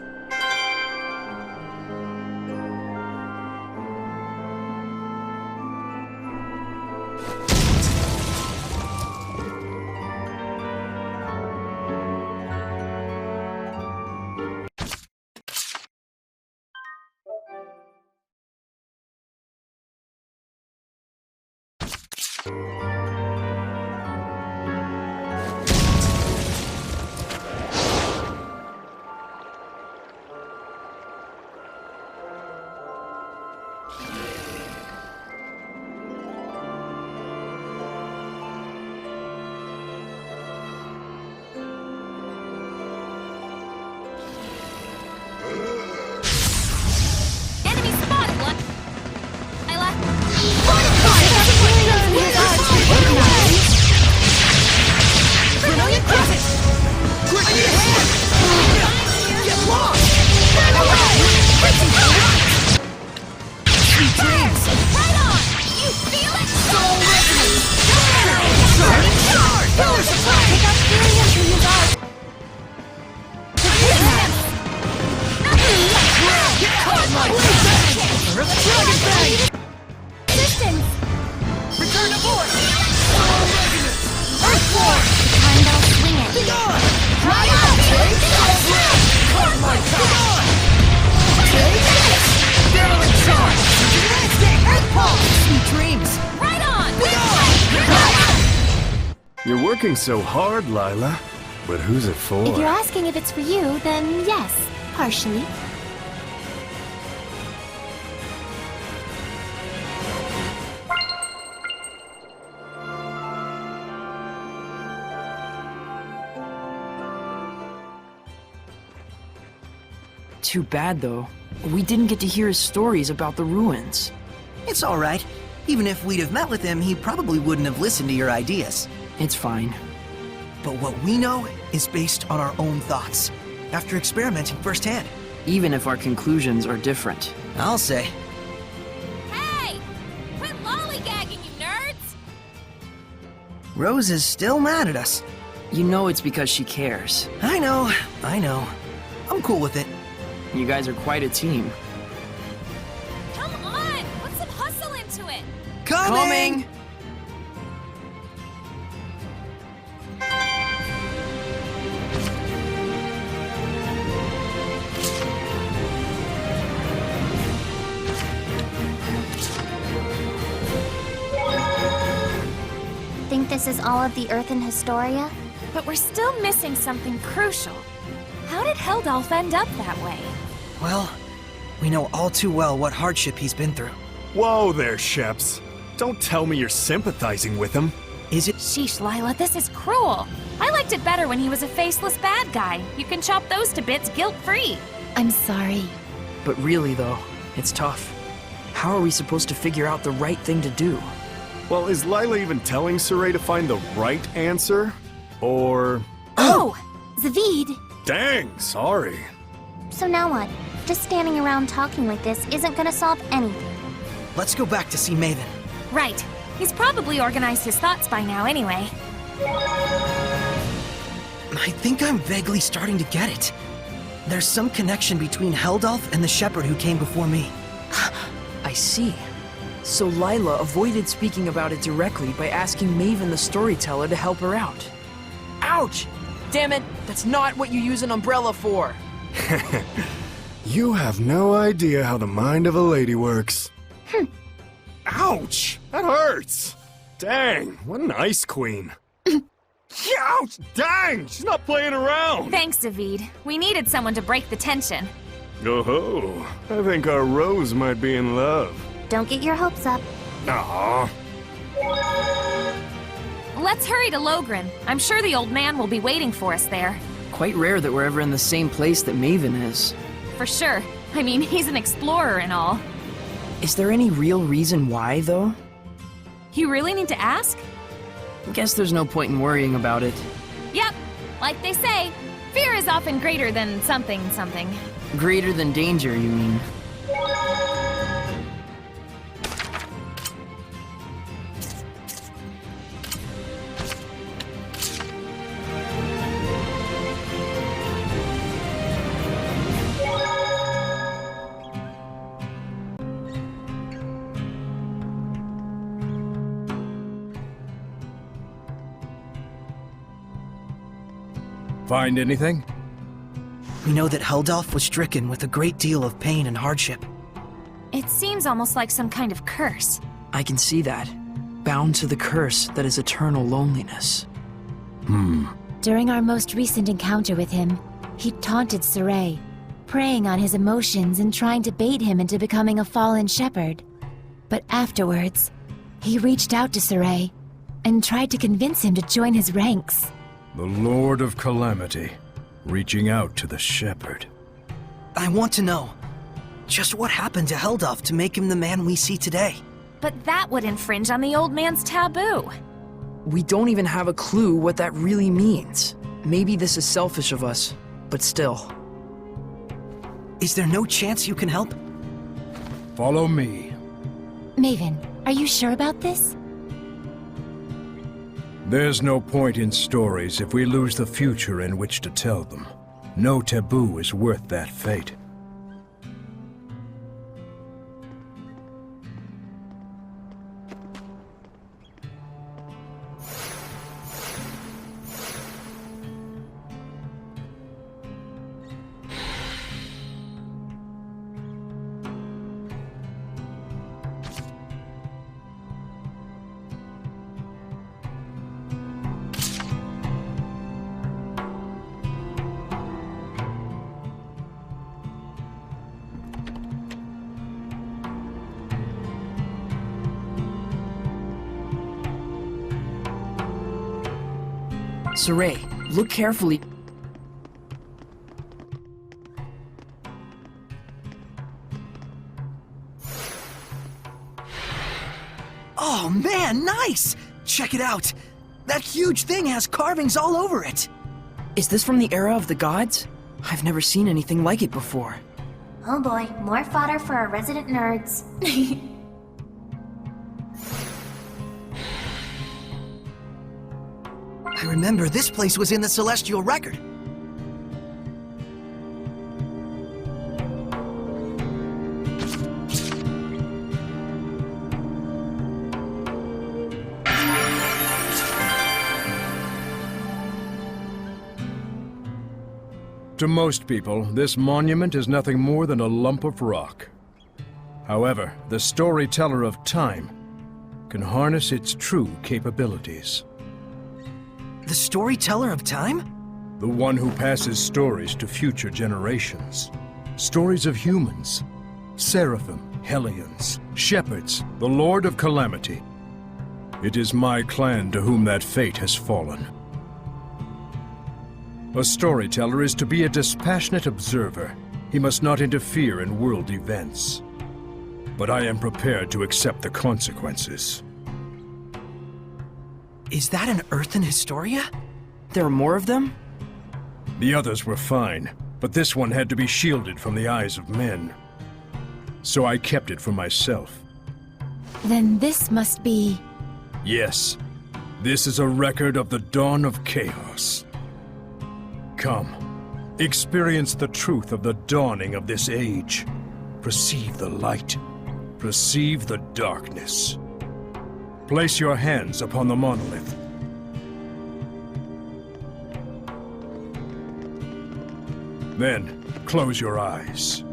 Enemy spotted, look! Ayla! Brilliant present! Quick, in your hand! Get lost! Run away! Sweet dreams! Right on! You feel it? Soul resonance! Charge! Power supply! Pick up Helium to use ours. Caught my bang! Dragon bang! Resistance! Return to void! Soul resonance! Earthborn! Heimdall, swing it. Be gone! Right on! Take this! Caught my power! Take this! Virulent charge! Landscape! Earth pulse! Sweet dreams! Right on! Be gone! You're working so hard, Lila. But who's it for? If you're asking if it's for you, then yes, partially. Too bad, though. We didn't get to hear his stories about the ruins. It's alright. Even if we'd have met with him, he probably wouldn't have listened to your ideas. It's fine. But what we know is based on our own thoughts, after experimenting firsthand. Even if our conclusions are different. I'll say. Hey! Quit lollygagging, you nerds! Rose is still mad at us. You know it's because she cares. I know. I'm cool with it. You guys are quite a team. Coming! Think this is all of the Earth in Historia? But we're still missing something crucial. How did Heldolf end up that way? Well, we know all too well what hardship he's been through. Whoa there, Sheps. Don't tell me you're sympathizing with him. Is it? Sheesh, Lila, this is cruel. I liked it better when he was a faceless bad guy. You can chop those to bits guilt-free. I'm sorry. But really, though, it's tough. How are we supposed to figure out the right thing to do? Well, is Lila even telling Saray to find the right answer? Or... Oh! Zavid! Dang, sorry. So now what? Just standing around talking like this isn't gonna solve anything. Let's go back to see Maven. Right. He's probably organized his thoughts by now anyway. I think I'm vaguely starting to get it. There's some connection between Heldolf and the shepherd who came before me. I see. So Lila avoided speaking about it directly by asking Maven the storyteller to help her out. Ouch! Damn it, that's not what you use an umbrella for! You have no idea how the mind of a lady works. Ouch! That hurts! Dang, what an ice queen. Ouch! Dang! She's not playing around! Thanks, Zavid. We needed someone to break the tension. Oh-ho. I think our Rose might be in love. Don't get your hopes up. Aww. Let's hurry to Logren. I'm sure the old man will be waiting for us there. Quite rare that we're ever in the same place that Maven is. For sure. I mean, he's an explorer and all. Is there any real reason why, though? You really need to ask? Guess there's no point in worrying about it. Yep. Like they say, fear is often greater than something. Greater than danger, you mean? Find anything? We know that Heldolf was stricken with a great deal of pain and hardship. It seems almost like some kind of curse. I can see that. Bound to the curse that is eternal loneliness. During our most recent encounter with him, he taunted Saray, preying on his emotions and trying to bait him into becoming a fallen shepherd. But afterwards, he reached out to Saray and tried to convince him to join his ranks. The Lord of Calamity, reaching out to the shepherd. I want to know, just what happened to Heldolf to make him the man we see today? But that would infringe on the old man's taboo. We don't even have a clue what that really means. Maybe this is selfish of us, but still. Is there no chance you can help? Follow me. Maven, are you sure about this? There's no point in stories if we lose the future in which to tell them. No taboo is worth that fate. Saray, look carefully. Oh man, nice! Check it out! That huge thing has carvings all over it! Is this from the era of the gods? I've never seen anything like it before. Oh boy, more fodder for our resident nerds. I remember this place was in the Celestial Record. To most people, this monument is nothing more than a lump of rock. However, the storyteller of time can harness its true capabilities. The storyteller of time? The one who passes stories to future generations. Stories of humans, seraphim, hellions, shepherds, the Lord of Calamity. It is my clan to whom that fate has fallen. A storyteller is to be a dispassionate observer. He must not interfere in world events. But I am prepared to accept the consequences. Is that an earthen Historia? There are more of them? The others were fine, but this one had to be shielded from the eyes of men. So I kept it for myself. Then this must be... Yes, this is a record of the dawn of chaos. Come, experience the truth of the dawning of this age. Perceive the light. Perceive the darkness. Place your hands upon the monolith. Then, close your eyes.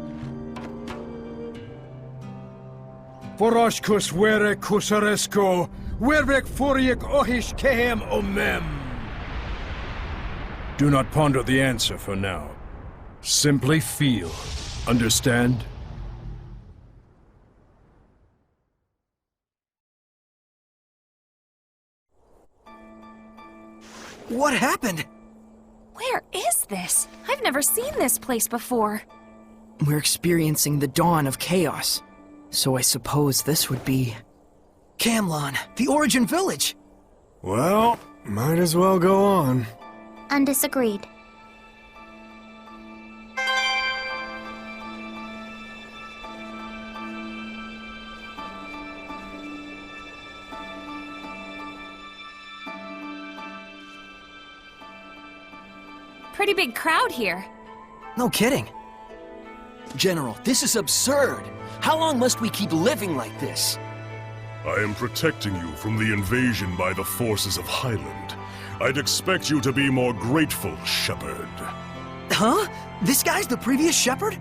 Foroshkus were kusaresko, wervek foriek ohish kehem omem. Do not ponder the answer for now. Simply feel. Understand? What happened? Where is this? I've never seen this place before. We're experiencing the dawn of chaos. So I suppose this would be... Camlon, the Origin Village! Well, might as well go on. Undisagreed. Pretty big crowd here. No kidding. General, this is absurd. How long must we keep living like this? I am protecting you from the invasion by the forces of Highland. I'd expect you to be more grateful, Shepherd. Huh? This guy's the previous shepherd?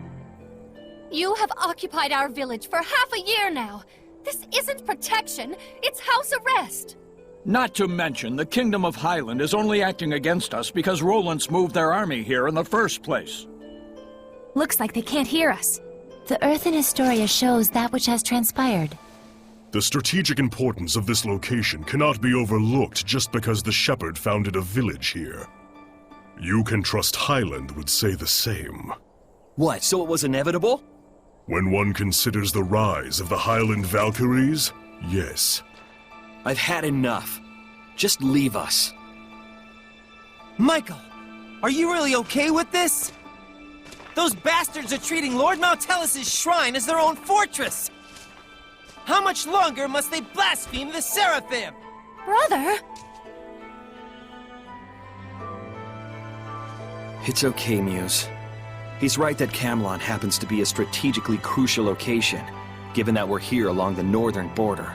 You have occupied our village for half a year now. This isn't protection, it's house arrest. Not to mention, the Kingdom of Highland is only acting against us because Roland's moved their army here in the first place. Looks like they can't hear us. The Earthen Historia shows that which has transpired. The strategic importance of this location cannot be overlooked just because the Shepherd founded a village here. You can trust Highland would say the same. What, so it was inevitable? When one considers the rise of the Highland Valkyries, yes. I've had enough. Just leave us. Michael, are you really okay with this? Those bastards are treating Lord Maltelis' shrine as their own fortress! How much longer must they blaspheme the Seraphim? Brother? It's okay, Muse. He's right that Camlon happens to be a strategically crucial location, given that we're here along the northern border.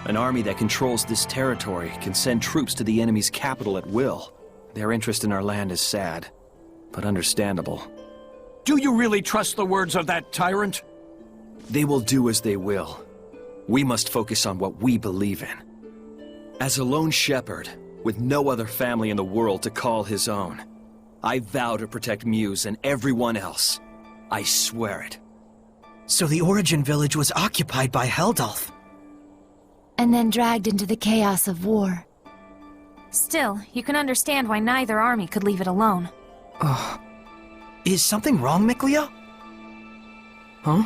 An army that controls this territory can send troops to the enemy's capital at will. Their interest in our land is sad, but understandable. Do you really trust the words of that tyrant? They will do as they will. We must focus on what we believe in. As a lone shepherd, with no other family in the world to call his own, I vow to protect Muse and everyone else. I swear it. So the Origin Village was occupied by Heldalf. And then dragged into the chaos of war. Still, you can understand why neither army could leave it alone. Is something wrong, Miklia? Huh?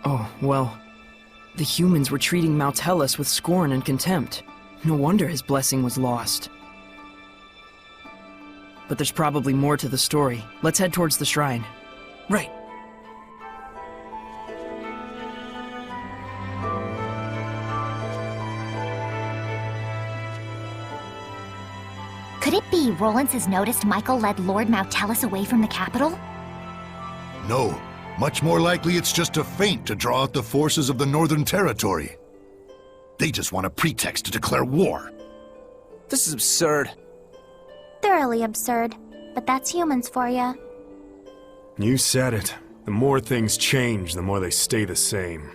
Oh, well... The humans were treating Maltelis with scorn and contempt. No wonder his blessing was lost. But there's probably more to the story. Let's head towards the shrine. Right. Could it be Rollins has noticed Michael led Lord Maltelis away from the capital? No. Much more likely it's just a feint to draw out the forces of the Northern Territory. They just want a pretext to declare war. This is absurd. Thoroughly absurd. But that's humans for ya. You said it. The more things change, the more they stay the same.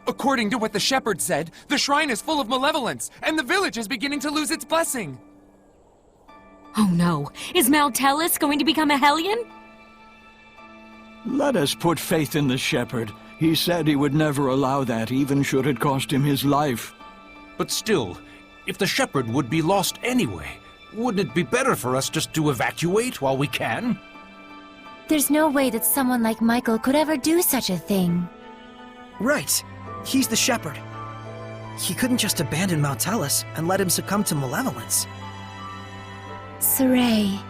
According to what the shepherd said, the shrine is full of malevolence, and the village is beginning to lose its blessing. Oh no, is Maltellus going to become a Hellion? Let us put faith in the shepherd. He said he would never allow that, even should it cost him his life. But still, if the shepherd would be lost anyway, wouldn't it be better for us just to evacuate while we can? There's no way that someone like Michael could ever do such a thing. Right. He's the shepherd. He couldn't just abandon Maltellus and let him succumb to malevolence. Saray.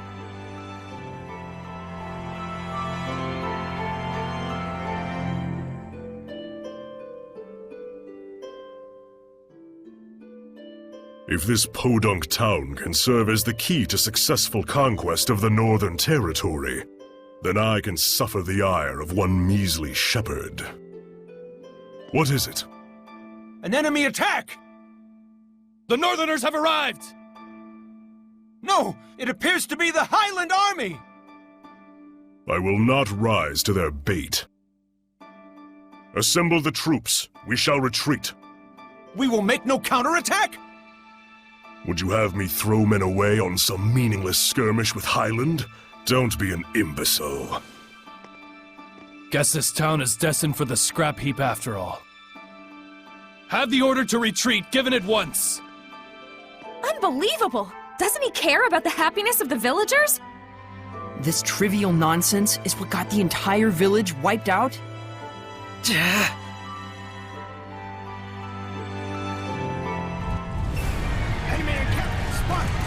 If this podunk town can serve as the key to successful conquest of the Northern Territory, then I can suffer the ire of one measly shepherd. What is it? An enemy attack! The Northerners have arrived! No, it appears to be the Highland Army! I will not rise to their bait. Assemble the troops. We shall retreat. We will make no counterattack? Would you have me throw men away on some meaningless skirmish with Highland? Don't be an imbecile. Guess this town is destined for the scrap heap after all. Have the order to retreat given at once. Unbelievable! Doesn't he care about the happiness of the villagers? This trivial nonsense is what got the entire village wiped out?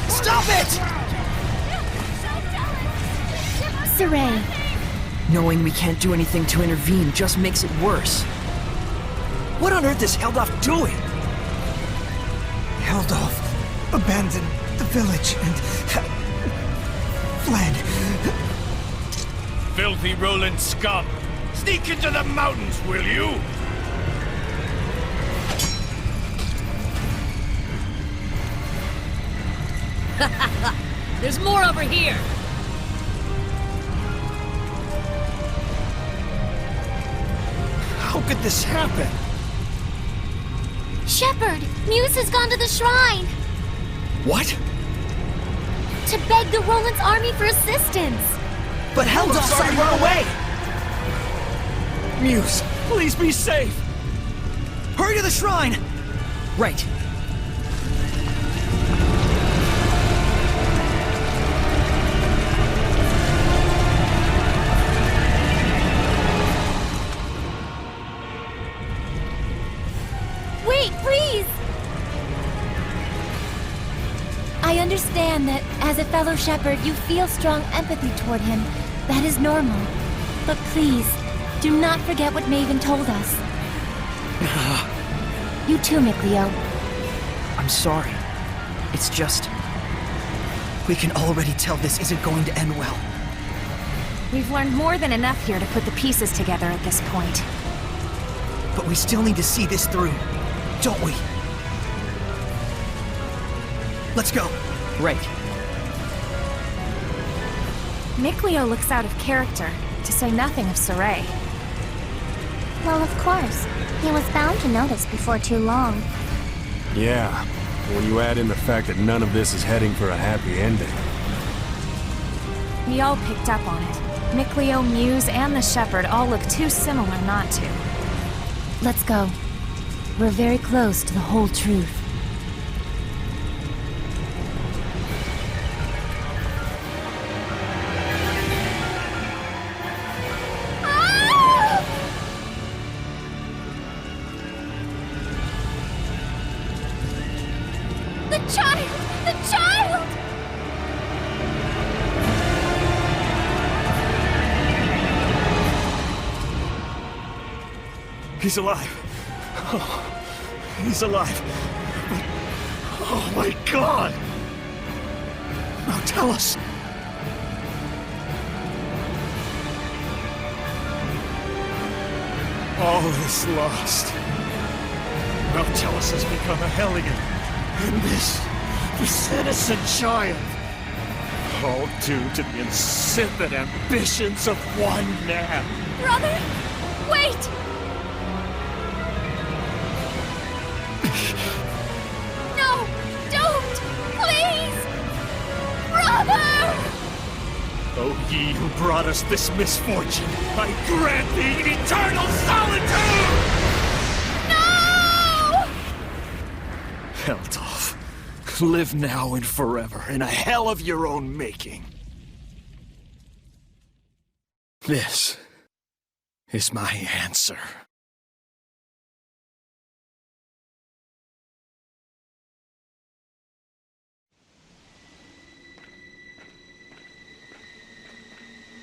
Stop it! Saray. Knowing we can't do anything to intervene just makes it worse. What on earth is Heldolf doing? Heldolf abandoned the village and fled. Filthy Roland scum! Sneak into the mountains, will you? There's more over here! How could this happen? Shepherd, Muse has gone to the shrine! What? To beg the Roland's army for assistance! But Heldolf's already run away! Muse, please be safe! Hurry to the shrine! Right. Wait, please! I understand that, as a fellow shepherd, you feel strong empathy toward him. That is normal. But please, do not forget what Maven told us. You too, Mikleo. I'm sorry. It's just... We can already tell this isn't going to end well. We've learned more than enough here to put the pieces together at this point. But we still need to see this through, don't we? Let's go. Right. Mikleo looks out of character, to say nothing of Saray. Well, of course. He was bound to notice before too long. Yeah, when you add in the fact that none of this is heading for a happy ending. We all picked up on it. Mikleo, Muse, and the Shepherd all look too similar not to. Let's go. We're very close to the whole truth. The child! The child! He's alive. Oh, he's alive. But, oh my God! Now tell us. All is lost. Maltellus has become a Hellion. And this innocent child. All due to the insipid ambitions of one man. Brother, wait! No, don't! Please! Brother! O ye who brought us this misfortune, I grant thee eternal solitude! No! Heldolf, live now and forever in a hell of your own making. This is my answer.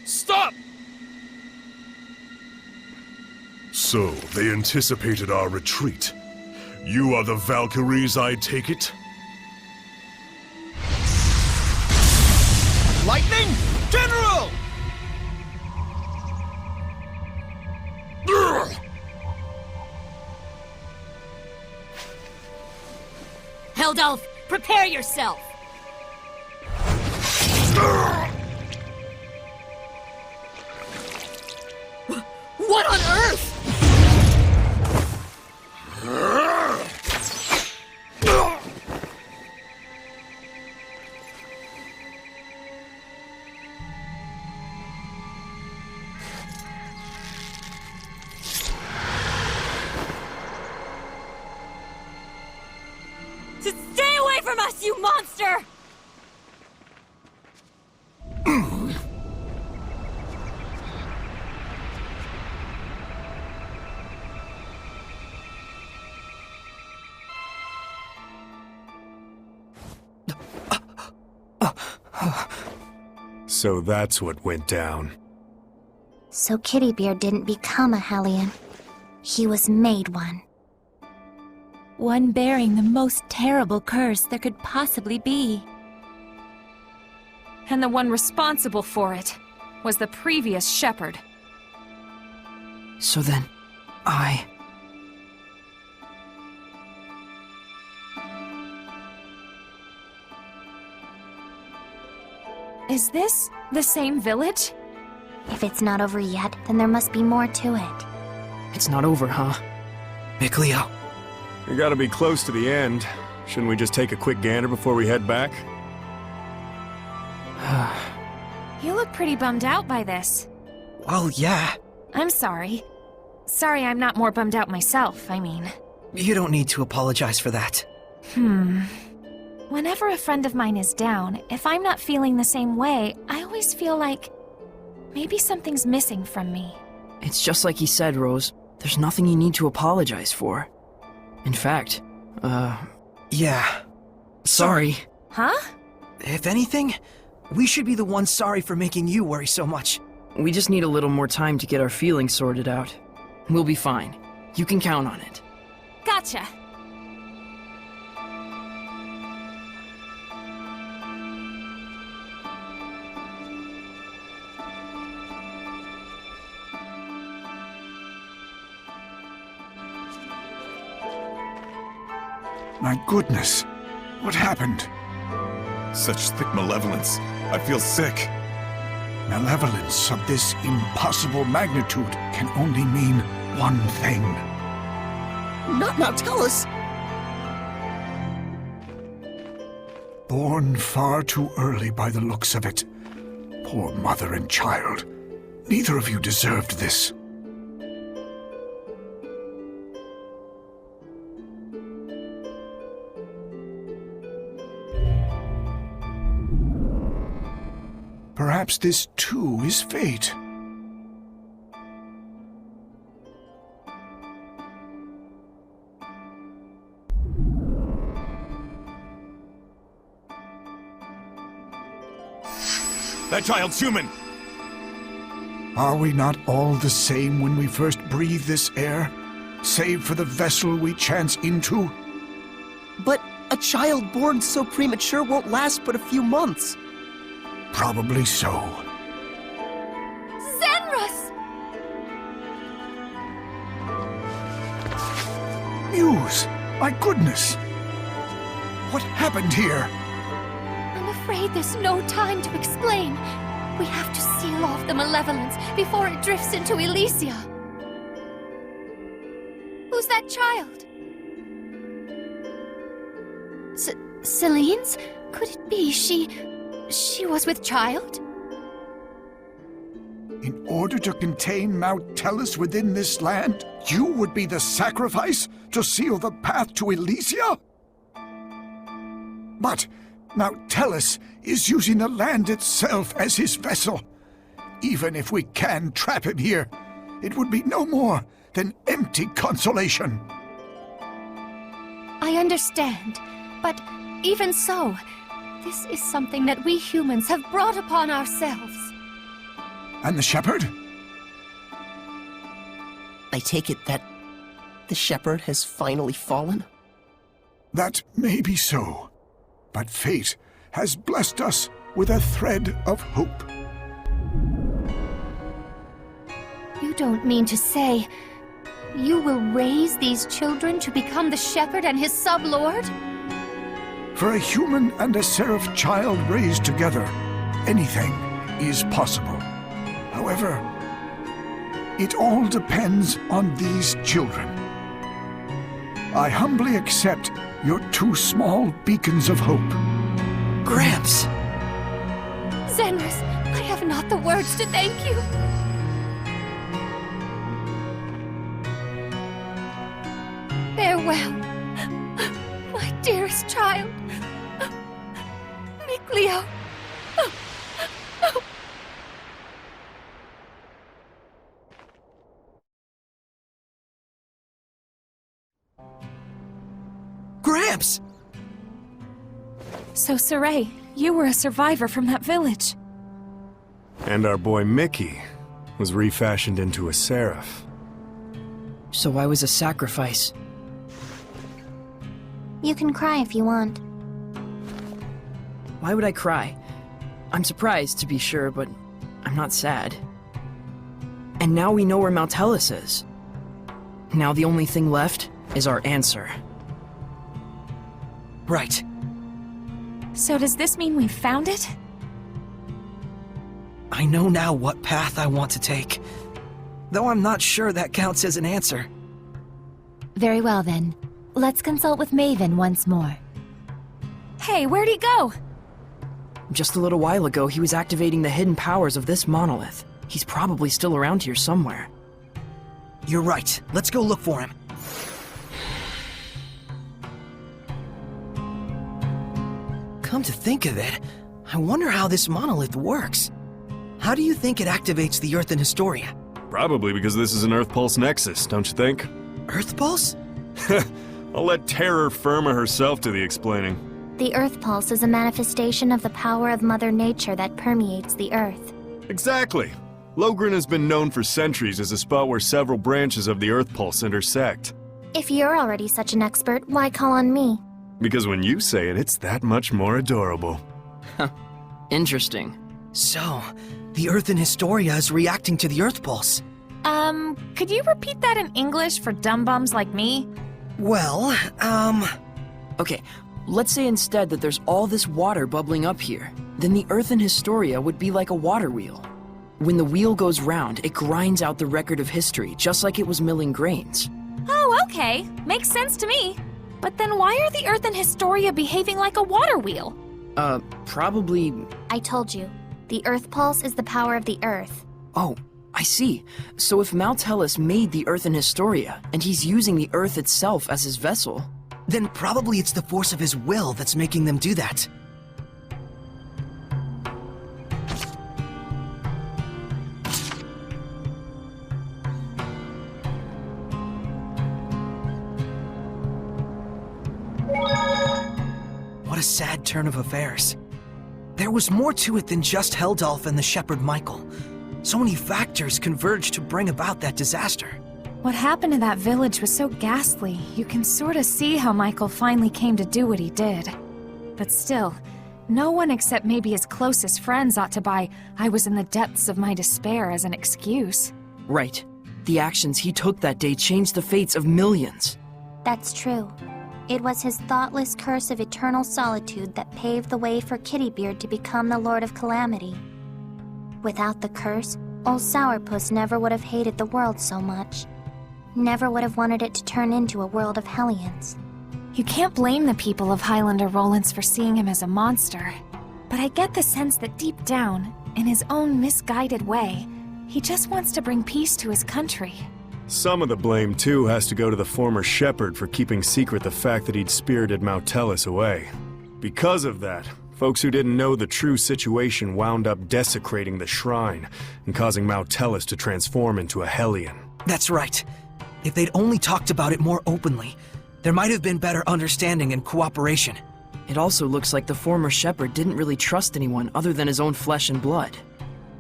Stop! So, they anticipated our retreat. You are the Valkyries, I take it? Lightning! General! Heldolf, prepare yourself! What on earth? Stay away from us, you monster! So that's what went down. So Kittybeard didn't become a Hellion. He was made one. One bearing the most terrible curse there could possibly be. And the one responsible for it was the previous shepherd. So then, I... Is this the same village? If it's not over yet, then there must be more to it. It's not over, huh? Micleo. We gotta be close to the end. Shouldn't we just take a quick gander before we head back? You look pretty bummed out by this. Well, yeah. I'm sorry. Sorry I'm not more bummed out myself, I mean. You don't need to apologize for that. Whenever a friend of mine is down, if I'm not feeling the same way, I always feel like maybe something's missing from me. It's just like he said, Rose. There's nothing you need to apologize for. In fact, Yeah. Sorry. Huh? If anything, we should be the ones sorry for making you worry so much. we just need a little more time to get our feelings sorted out. We'll be fine. You can count on it. Gotcha. My goodness, what happened? Such thick malevolence. I feel sick. Malevolence of this impossible magnitude can only mean one thing. Not now, tell us! Born far too early by the looks of it. Poor mother and child. Neither of you deserved this. Perhaps this too is fate. That child's human! Are we not all the same when we first breathe this air, save for the vessel we chance into? But a child born so premature won't last but a few months. Probably so. Zenrus! Muse! My goodness! What happened here? I'm afraid there's no time to explain. We have to seal off the malevolence before it drifts into Elysia. Who's that child? Celine's? Could it be she was with child? In order to contain Mount Tellus within this land, you would be the sacrifice to seal the path to Elysia? But Mount Tellus is using the land itself as his vessel. Even if we can trap him here, it would be no more than empty consolation. I understand, but even so, this is something that we humans have brought upon ourselves. And the shepherd? I take it that the shepherd has finally fallen? That may be so, but fate has blessed us with a thread of hope. You don't mean to say you will raise these children to become the shepherd and his sub-lord? For a human and a seraph child raised together, anything is possible. However, it all depends on these children. I humbly accept your 2 small beacons of hope. Gramps! Zenris, I have not the words to thank you. Farewell, my dearest child. Mikleo. Gramps! So, Saray, you were a survivor from that village. And our boy Mickey was refashioned into a seraph. So I was a sacrifice. You can cry if you want. Why would I cry? I'm surprised, to be sure, but I'm not sad. And now we know where Mount Tellus is. Now the only thing left is our answer. Right. So does this mean we've found it? I know now what path I want to take. Though I'm not sure that counts as an answer. Very well then. Let's consult with Maven once more. Hey, where'd he go? Just a little while ago, he was activating the hidden powers of this monolith. He's probably still around here somewhere. You're right. Let's go look for him. Come to think of it, I wonder how this monolith works. How do you think it activates the Earth in Historia? Probably because this is an Earth Pulse Nexus, don't you think? Earth Pulse? I'll let Terror Firma herself do the explaining. The Earth Pulse is a manifestation of the power of Mother Nature that permeates the Earth. Exactly. Logren has been known for centuries as a spot where several branches of the Earth Pulse intersect. If you're already such an expert, why call on me? Because when you say it, it's that much more adorable. Interesting. So, the Earth in Historia is reacting to the Earth Pulse. Could you repeat that in English for dumb bums like me? Well, Okay, let's say instead that there's all this water bubbling up here. Then the Earth in Historia would be like a water wheel. When the wheel goes round, it grinds out the record of history, just like it was milling grains. Oh, okay. Makes sense to me. But then why are the Earth and Historia behaving like a water wheel? Probably... I told you. The Earth Pulse is the power of the Earth. Oh, I see. So if Mount Tellus made the Earth in Historia, and he's using the Earth itself as his vessel... Then probably it's the force of his will that's making them do that. What a sad turn of affairs. There was more to it than just Heldalf and the shepherd Michael. So many factors converged to bring about that disaster. What happened to that village was so ghastly, you can sort of see how Michael finally came to do what he did. But still, no one except maybe his closest friends ought to buy "I was in the depths of my despair" as an excuse. Right. The actions he took that day changed the fates of millions. That's true. It was his thoughtless curse of eternal solitude that paved the way for Kittybeard to become the Lord of Calamity. Without the curse, old Sourpuss never would have hated the world so much. Never would have wanted it to turn into a world of Hellions. You can't blame the people of Highlander Rollins for seeing him as a monster. But I get the sense that deep down, in his own misguided way, he just wants to bring peace to his country. Some of the blame, too, has to go to the former shepherd for keeping secret the fact that he'd spirited Mautellus away. Because of that, folks who didn't know the true situation wound up desecrating the shrine and causing Mautellus to transform into a Hellion. That's right. If they'd only talked about it more openly, there might have been better understanding and cooperation. It also looks like the former shepherd didn't really trust anyone other than his own flesh and blood.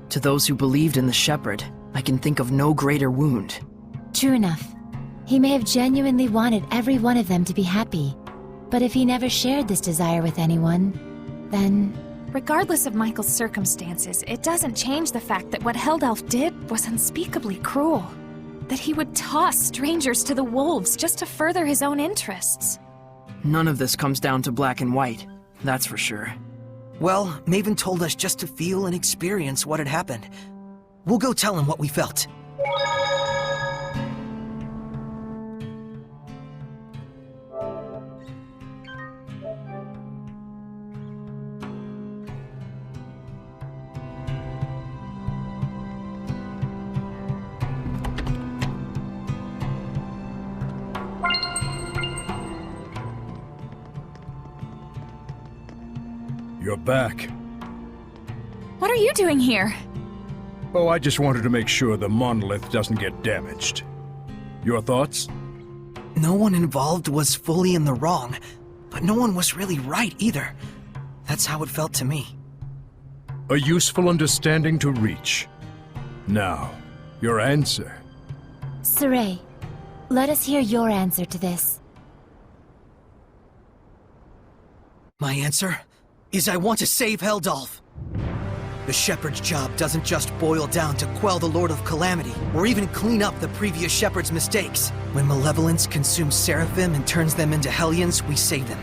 To those who believed in the shepherd, I can think of no greater wound. True enough. He may have genuinely wanted every one of them to be happy. But if he never shared this desire with anyone, then... Regardless of Michael's circumstances, it doesn't change the fact that what Heldelf did was unspeakably cruel. That he would toss strangers to the wolves just to further his own interests. None of this comes down to black and white, that's for sure. Well, Maven told us just to feel and experience what had happened. We'll go tell him what we felt. You're back. What are you doing here? Oh, I just wanted to make sure the monolith doesn't get damaged. Your thoughts? No one involved was fully in the wrong, but no one was really right either. That's how it felt to me. A useful understanding to reach. Now, your answer. Saray, let us hear your answer to this. My answer is I want to save Heldalf. The Shepherd's job doesn't just boil down to quell the Lord of Calamity, or even clean up the previous Shepherd's mistakes. When malevolence consumes Seraphim and turns them into Hellions, we save them.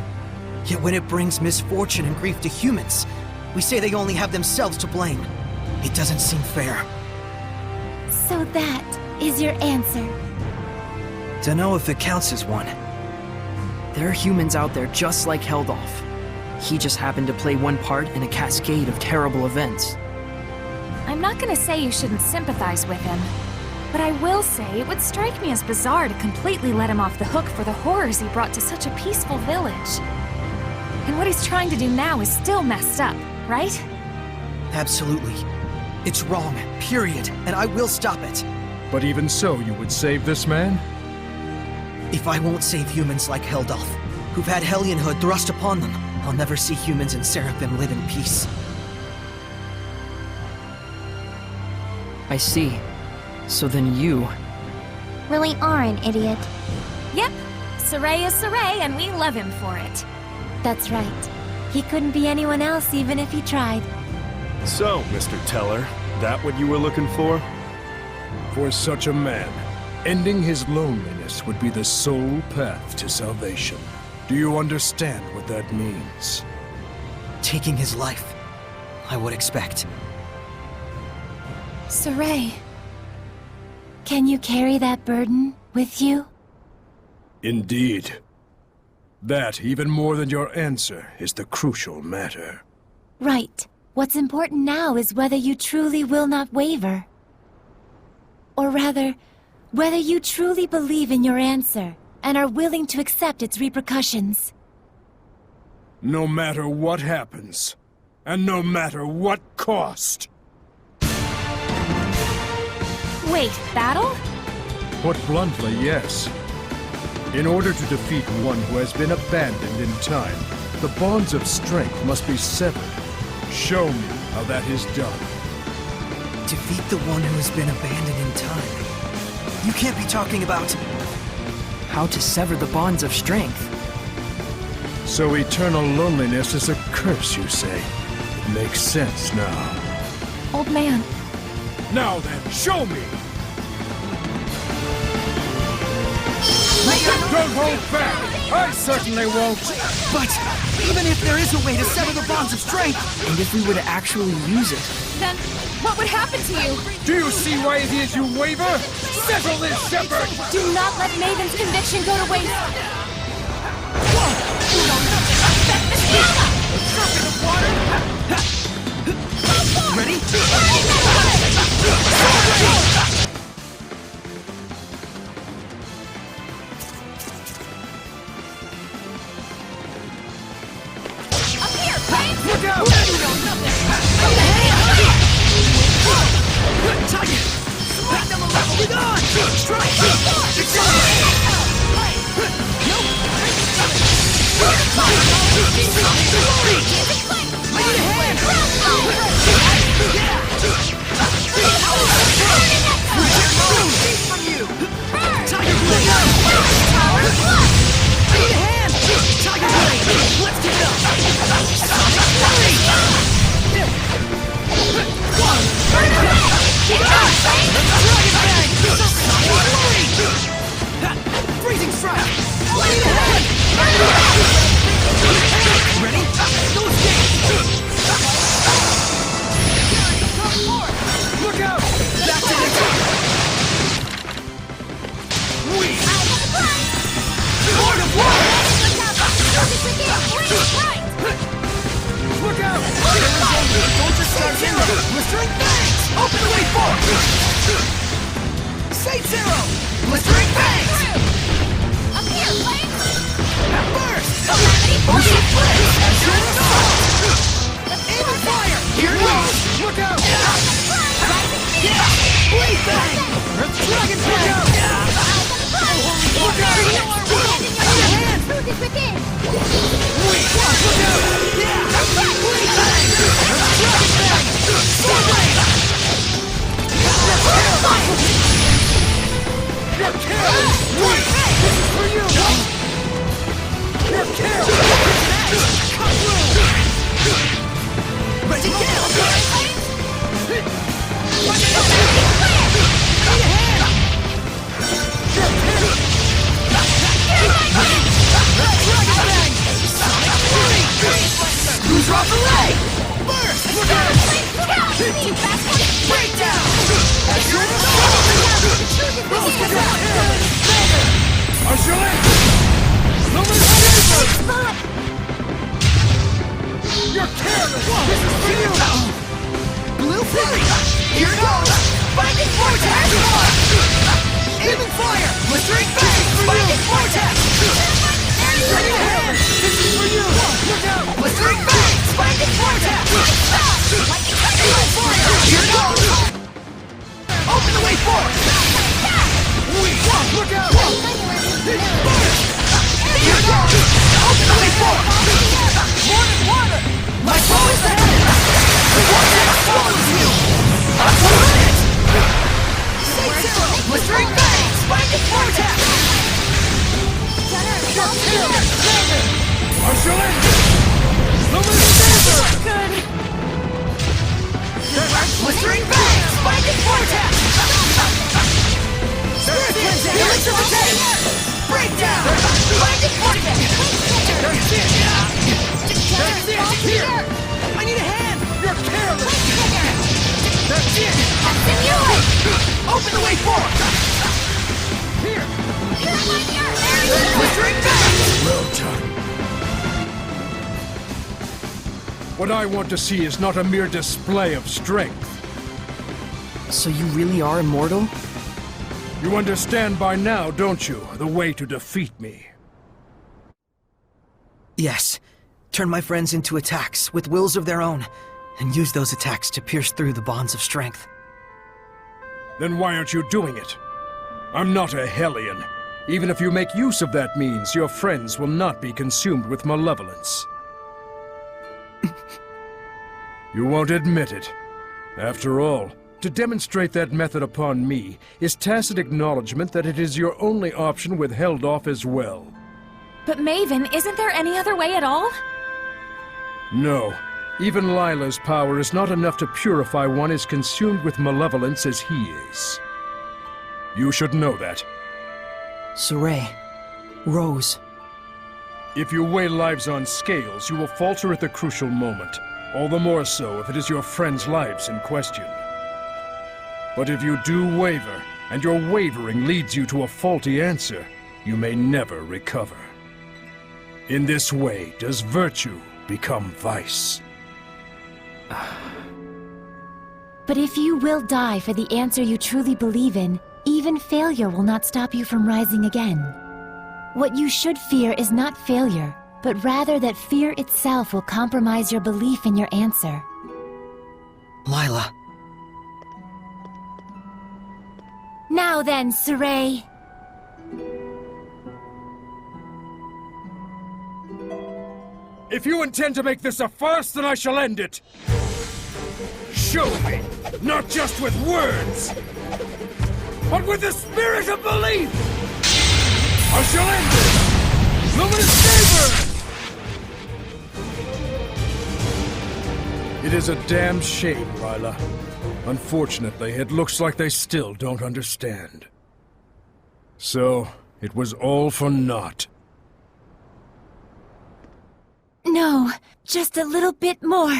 Yet when it brings misfortune and grief to humans, we say they only have themselves to blame. It doesn't seem fair. So that is your answer? Dunno if it counts as one. There are humans out there just like Heldalf. He just happened to play one part in a cascade of terrible events. I'm not gonna say you shouldn't sympathize with him, but I will say it would strike me as bizarre to completely let him off the hook for the horrors he brought to such a peaceful village. And what he's trying to do now is still messed up, right? Absolutely. It's wrong, period, and I will stop it. But even so, you would save this man? If I won't save humans like Heldalf, who've had Hellionhood thrust upon them, I'll never see humans and Seraphim live in peace. I see. So then you... really are an idiot. Yep. Saray is Saray, and we love him for it. That's right. He couldn't be anyone else even if he tried. So, Mr. Teller, that what you were looking for? For such a man, ending his loneliness would be the sole path to salvation. Do you understand what that means? Taking his life, I would expect. Saray. Can you carry that burden with you? Indeed. That, even more than your answer, is the crucial matter. Right. What's important now is whether you truly will not waver. Or rather, whether you truly believe in your answer and are willing to accept its repercussions. No matter what happens, and no matter what cost. Wait, battle? Put bluntly, yes. In order to defeat one who has been abandoned in time, the bonds of strength must be severed. Show me how that is done. Defeat the one who has been abandoned in time? You can't be talking about... How to sever the bonds of strength. So eternal loneliness is a curse, you say? It makes sense now. Old man. Now then, show me! Don't hold back! I certainly won't! But even if there is a way to sever the bonds of strength, And if we were to actually use it? Then what would happen to you? Do you see why it is you waver? Settle this, Shepherd! Do not let Maven's conviction go to waste. ready? Look out! Target! Strike them a level! Get on! Strike! Freezing strike! Ready? No escape! Look out! Back to the top! Lord of War! Look out! Don't just start zero! Blistering bangs! Open the way forward! Say zero! Blistering bangs! Up here, Blade! Burst! Ocean Blade! Aim and fire! Here goes! Look out! Blade bang! Dragon bang! Look out! Truth is within! Look out! Blade bang! Dragon bang! Sword blade! You're killed! This is for you! You're killed! Come through! Ready to kill! Dragon bang! Sonic fury! Who's off the leg? Burst! Breakdown! Azure Arjulaine! You're careless! This is for you! Blue Fury! Here goes! Binding Vortex! Aim and fire! Blistering Bang! Binding Vortex! Bring your hand! This is for you! Look out! Blistering Bang! Binding Vortex! Aim and fire! Here goes! Open the way forward! Look out! Here goes! Open the way forward! More than water! My foe is the head! The Vortex swallows you! Up to it! Say zero! Blistering Bang! Binding Vortex! Arjulaine! Blistering Bang! Binding Vortex! Spirit Cleansing! Electricity! Breakdown! Binding Vortex! That's it! That's it! Here! I need a hand! You're careless! That's it! Open the way forward! Here! Blistering Bang! Well done. What I want to see is not a mere display of strength. So you really are immortal? You understand by now, don't you, the way to defeat me? Yes. Turn my friends into attacks with wills of their own, and use those attacks to pierce through the bonds of strength. Then why aren't you doing it? I'm not a Hellion. Even if you make use of that means, your friends will not be consumed with malevolence. You won't admit it. After all, to demonstrate that method upon me is tacit acknowledgement that it is your only option with held off as well. But Maven, isn't there any other way at all? No. Even Lila's power is not enough to purify one as consumed with malevolence as he is. You should know that. Saray, Rose. If you weigh lives on scales, you will falter at the crucial moment. All the more so if it is your friends' lives in question. But if you do waver, and your wavering leads you to a faulty answer, you may never recover. In this way does virtue become vice. But if you will die for the answer you truly believe in, even failure will not stop you from rising again. What you should fear is not failure, but rather that fear itself will compromise your belief in your answer. Lila. Now then, Saray. If you intend to make this a farce, then I shall end it. Show me, not just with words, but with the spirit of belief. I shall end it. Luminous Saber! It is a damn shame, Lila. Unfortunately, it looks like they still don't understand. So, it was all for naught. No, just a little bit more.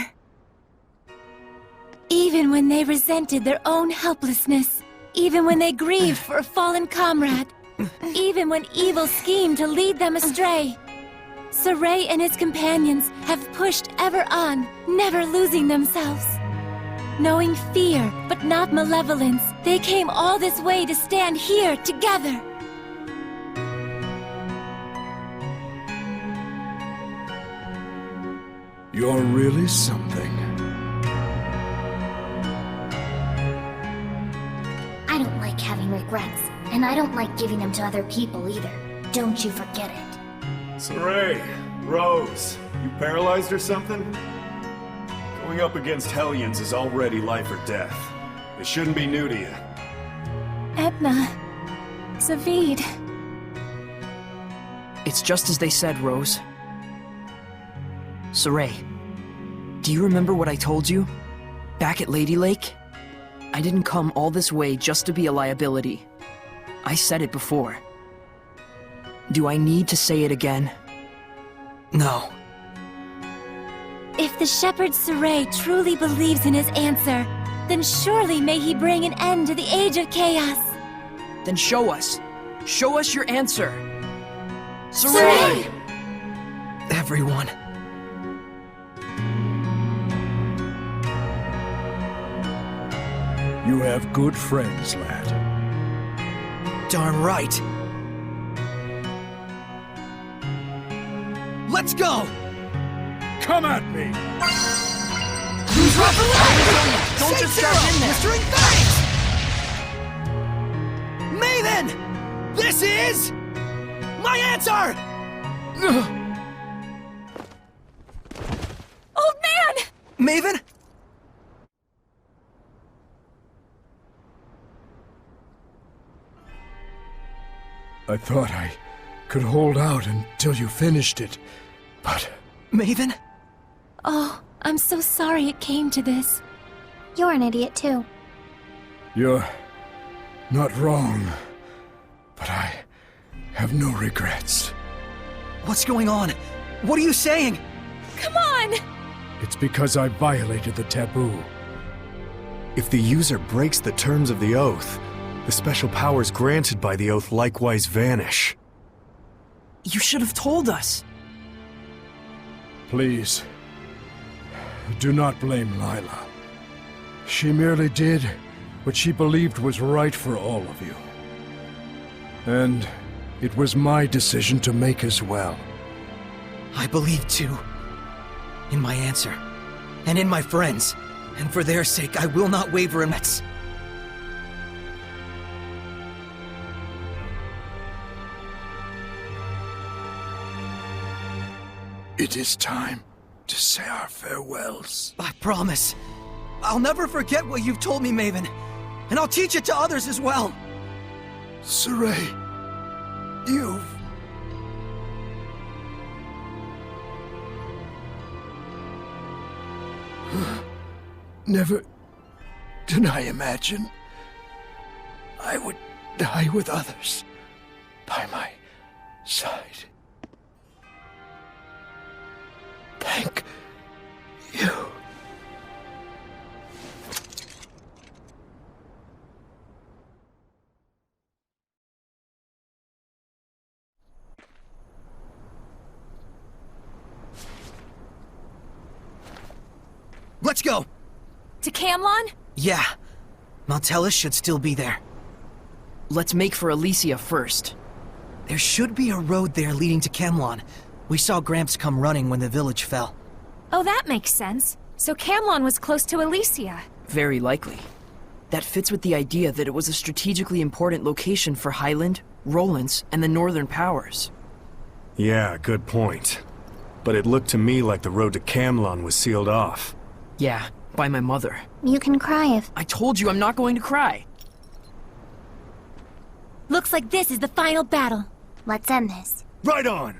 Even when they resented their own helplessness, even when they grieved for a fallen comrade, even when evil schemed to lead them astray, Saray and his companions have pushed ever on, never losing themselves. Knowing fear, but not malevolence, they came all this way to stand here together. You're really something. I don't like having regrets, and I don't like giving them to other people either. Don't you forget it. Saray, Rose, you paralyzed or something? Going up against Hellions is already life or death. It shouldn't be new to you. Edna. Zaveid. It's just as they said, Rose. Saray, do you remember what I told you? Back at Lady Lake? I didn't come all this way just to be a liability. I said it before. Do I need to say it again? No. If the shepherd Saray truly believes in his answer, then surely may he bring an end to the Age of Chaos. Then show us. Show us your answer. Saray! Everyone. You have good friends, lad. Darn right. Let's go! Come at me! Don't just jump in there! Mr. Thanks! Maven! This is... my answer! Old man! Maven? I thought I could hold out until you finished it, but... Maven? Oh, I'm so sorry it came to this. You're an idiot too. You're not wrong, but I have no regrets. What's going on? What are you saying? Come on! It's because I violated the taboo. If the user breaks the terms of the oath, the special powers granted by the oath likewise vanish. You should have told us. Please, do not blame Lila. She merely did what she believed was right for all of you. And it was my decision to make as well. I believe too. In my answer. And in my friends. And for their sake, I will not waver in that. It is time to say our farewells. I promise. I'll never forget what you've told me, Maven. And I'll teach it to others as well. Saray, you've... Never did I imagine I would die with others by my side. Thank you. Let's go! To Camlon? Yeah. Maltellus should still be there. Let's make for Elysia first. There should be a road there leading to Camlon. We saw Gramps come running when the village fell. Oh, that makes sense. So Camlon was close to Elysia. Very likely. That fits with the idea that it was a strategically important location for Highland, Rowlands, and the Northern Powers. Yeah, good point. But it looked to me like the road to Camlon was sealed off. Yeah, by my mother. You can cry if... I told you I'm not going to cry. Looks like this is the final battle. Let's end this. Right on!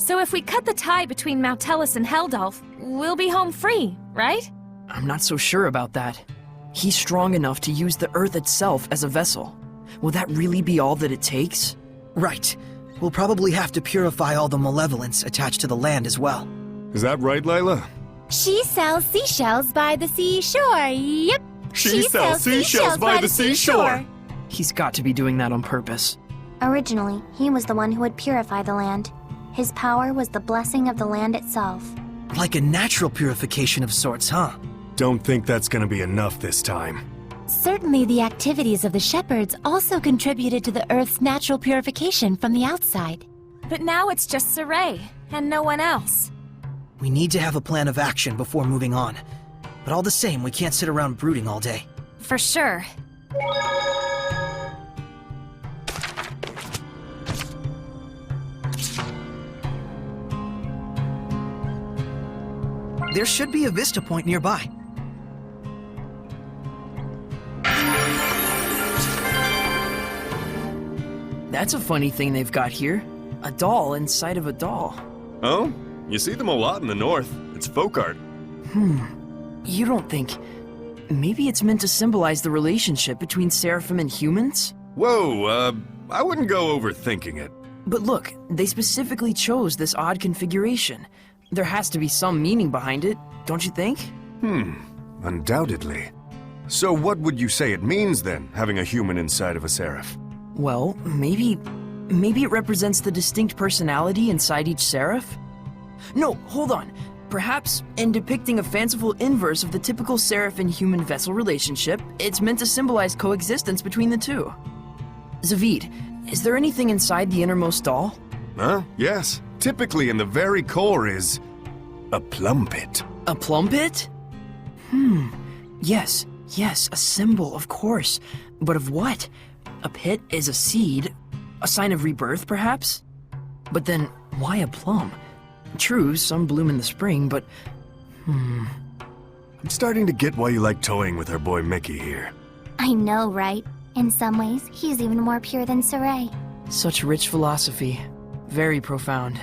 So if we cut the tie between Maltellus and Heldalf, we'll be home free, right? I'm not so sure about that. He's strong enough to use the Earth itself as a vessel. Will that really be all that it takes? Right. We'll probably have to purify all the malevolence attached to the land as well. Is that right, Layla? She sells seashells by the seashore. Yep. She sells seashells by the seashore. He's got to be doing that on purpose. Originally, he was the one who would purify the land. His power was the blessing of the land itself. Like a natural purification of sorts, huh? Don't think that's gonna be enough this time. Certainly the activities of the shepherds also contributed to the Earth's natural purification from the outside. But now it's just Saray, and no one else. We need to have a plan of action before moving on. But all the same, we can't sit around brooding all day. For sure. There should be a vista point nearby. That's a funny thing they've got here. A doll inside of a doll. Oh? You see them a lot in the north. It's folk art. You don't think... Maybe it's meant to symbolize the relationship between Seraphim and humans? Whoa, I wouldn't go overthinking it. But look, they specifically chose this odd configuration. There has to be some meaning behind it, don't you think? Undoubtedly. So what would you say it means then, having a human inside of a seraph? Well, maybe it represents the distinct personality inside each seraph? No, hold on. Perhaps, in depicting a fanciful inverse of the typical seraph and human vessel relationship, it's meant to symbolize coexistence between the two. Zavid, is there anything inside the innermost doll? Yes. Typically in the very core is... a plum pit. A plum pit? Yes, a symbol, of course. But of what? A pit is a seed, a sign of rebirth, perhaps? But then, why a plum? True, some bloom in the spring, but... I'm starting to get why you like toying with our boy Mickey here. I know, right? In some ways, he's even more pure than Saray. Such rich philosophy. Very profound.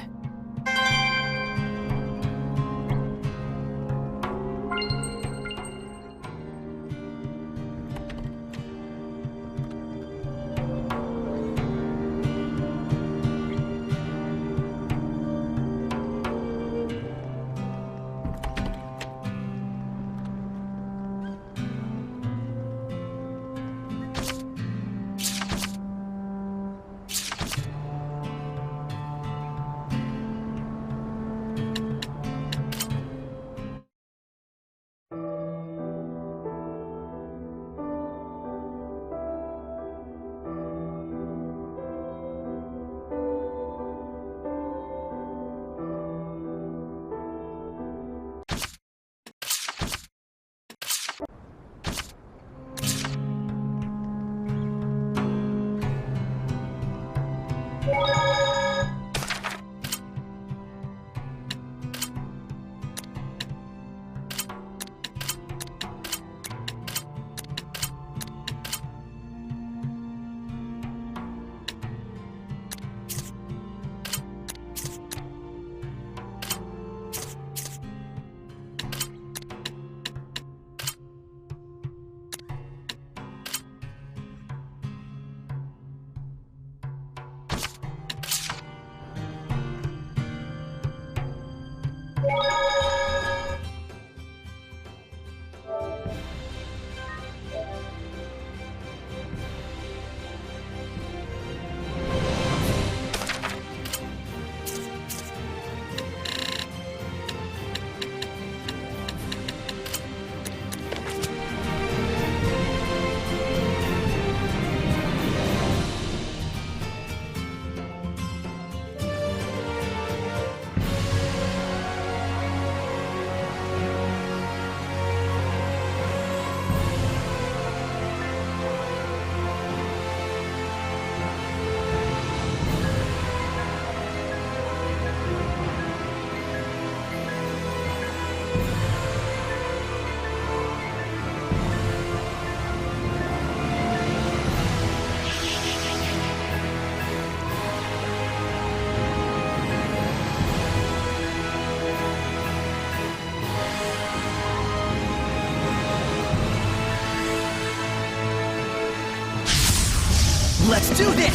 Let's do this!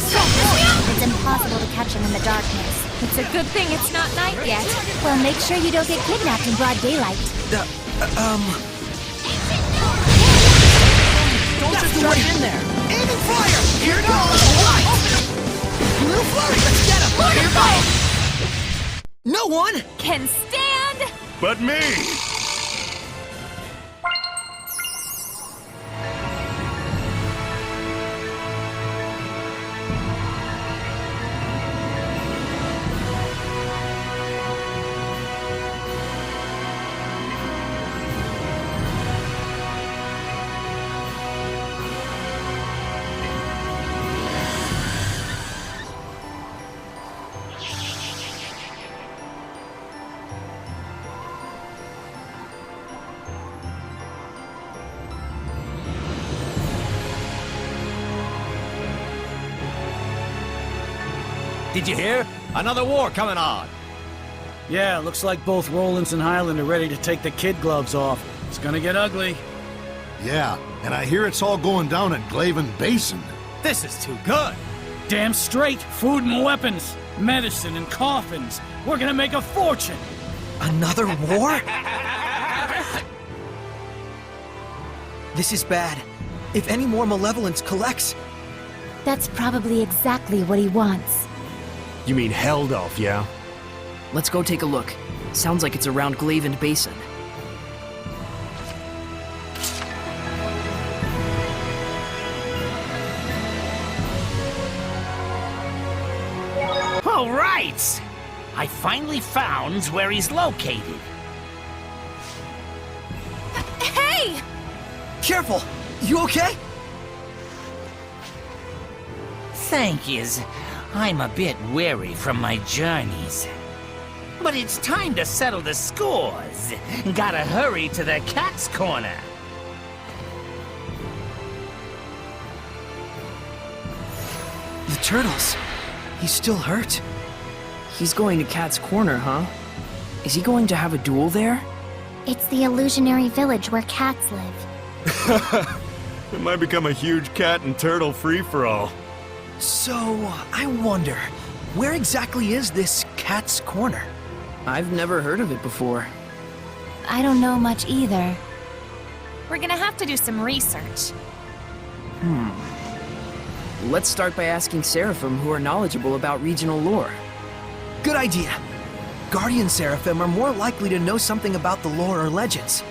It's impossible to catch him in the darkness. It's a good thing it's not night yet. Well, make sure you don't get kidnapped in broad daylight. Don't just run in there. Aim and fire! Here goes! What? Little flurry, let's get him! Here goes! No one can stand but me! Did you hear? Another war coming on. Yeah, looks like both Rollins and Highland are ready to take the kid gloves off. It's gonna get ugly. Yeah, and I hear it's all going down at Glaven Basin. This is too good. Damn straight. Food and weapons, medicine and coffins. We're gonna make a fortune. Another war? This is bad. If any more malevolence collects... That's probably exactly what he wants. You mean Heldolf, yeah? Let's go take a look. Sounds like it's around Glaven Basin. All right! I finally found where he's located. Hey! Careful! You okay? Thank yous. I'm a bit weary from my journeys. But it's time to settle the scores. Gotta hurry to the cat's corner. The turtles. He's still hurt. He's going to Cat's Corner, huh? Is he going to have a duel there? It's the illusionary village where cats live. It might become a huge cat and turtle free-for-all. So, I wonder, where exactly is this Cat's Corner? I've never heard of it before. I don't know much either. We're gonna have to do some research. Let's start by asking Seraphim who are knowledgeable about regional lore. Good idea. Guardian Seraphim are more likely to know something about the lore or legends.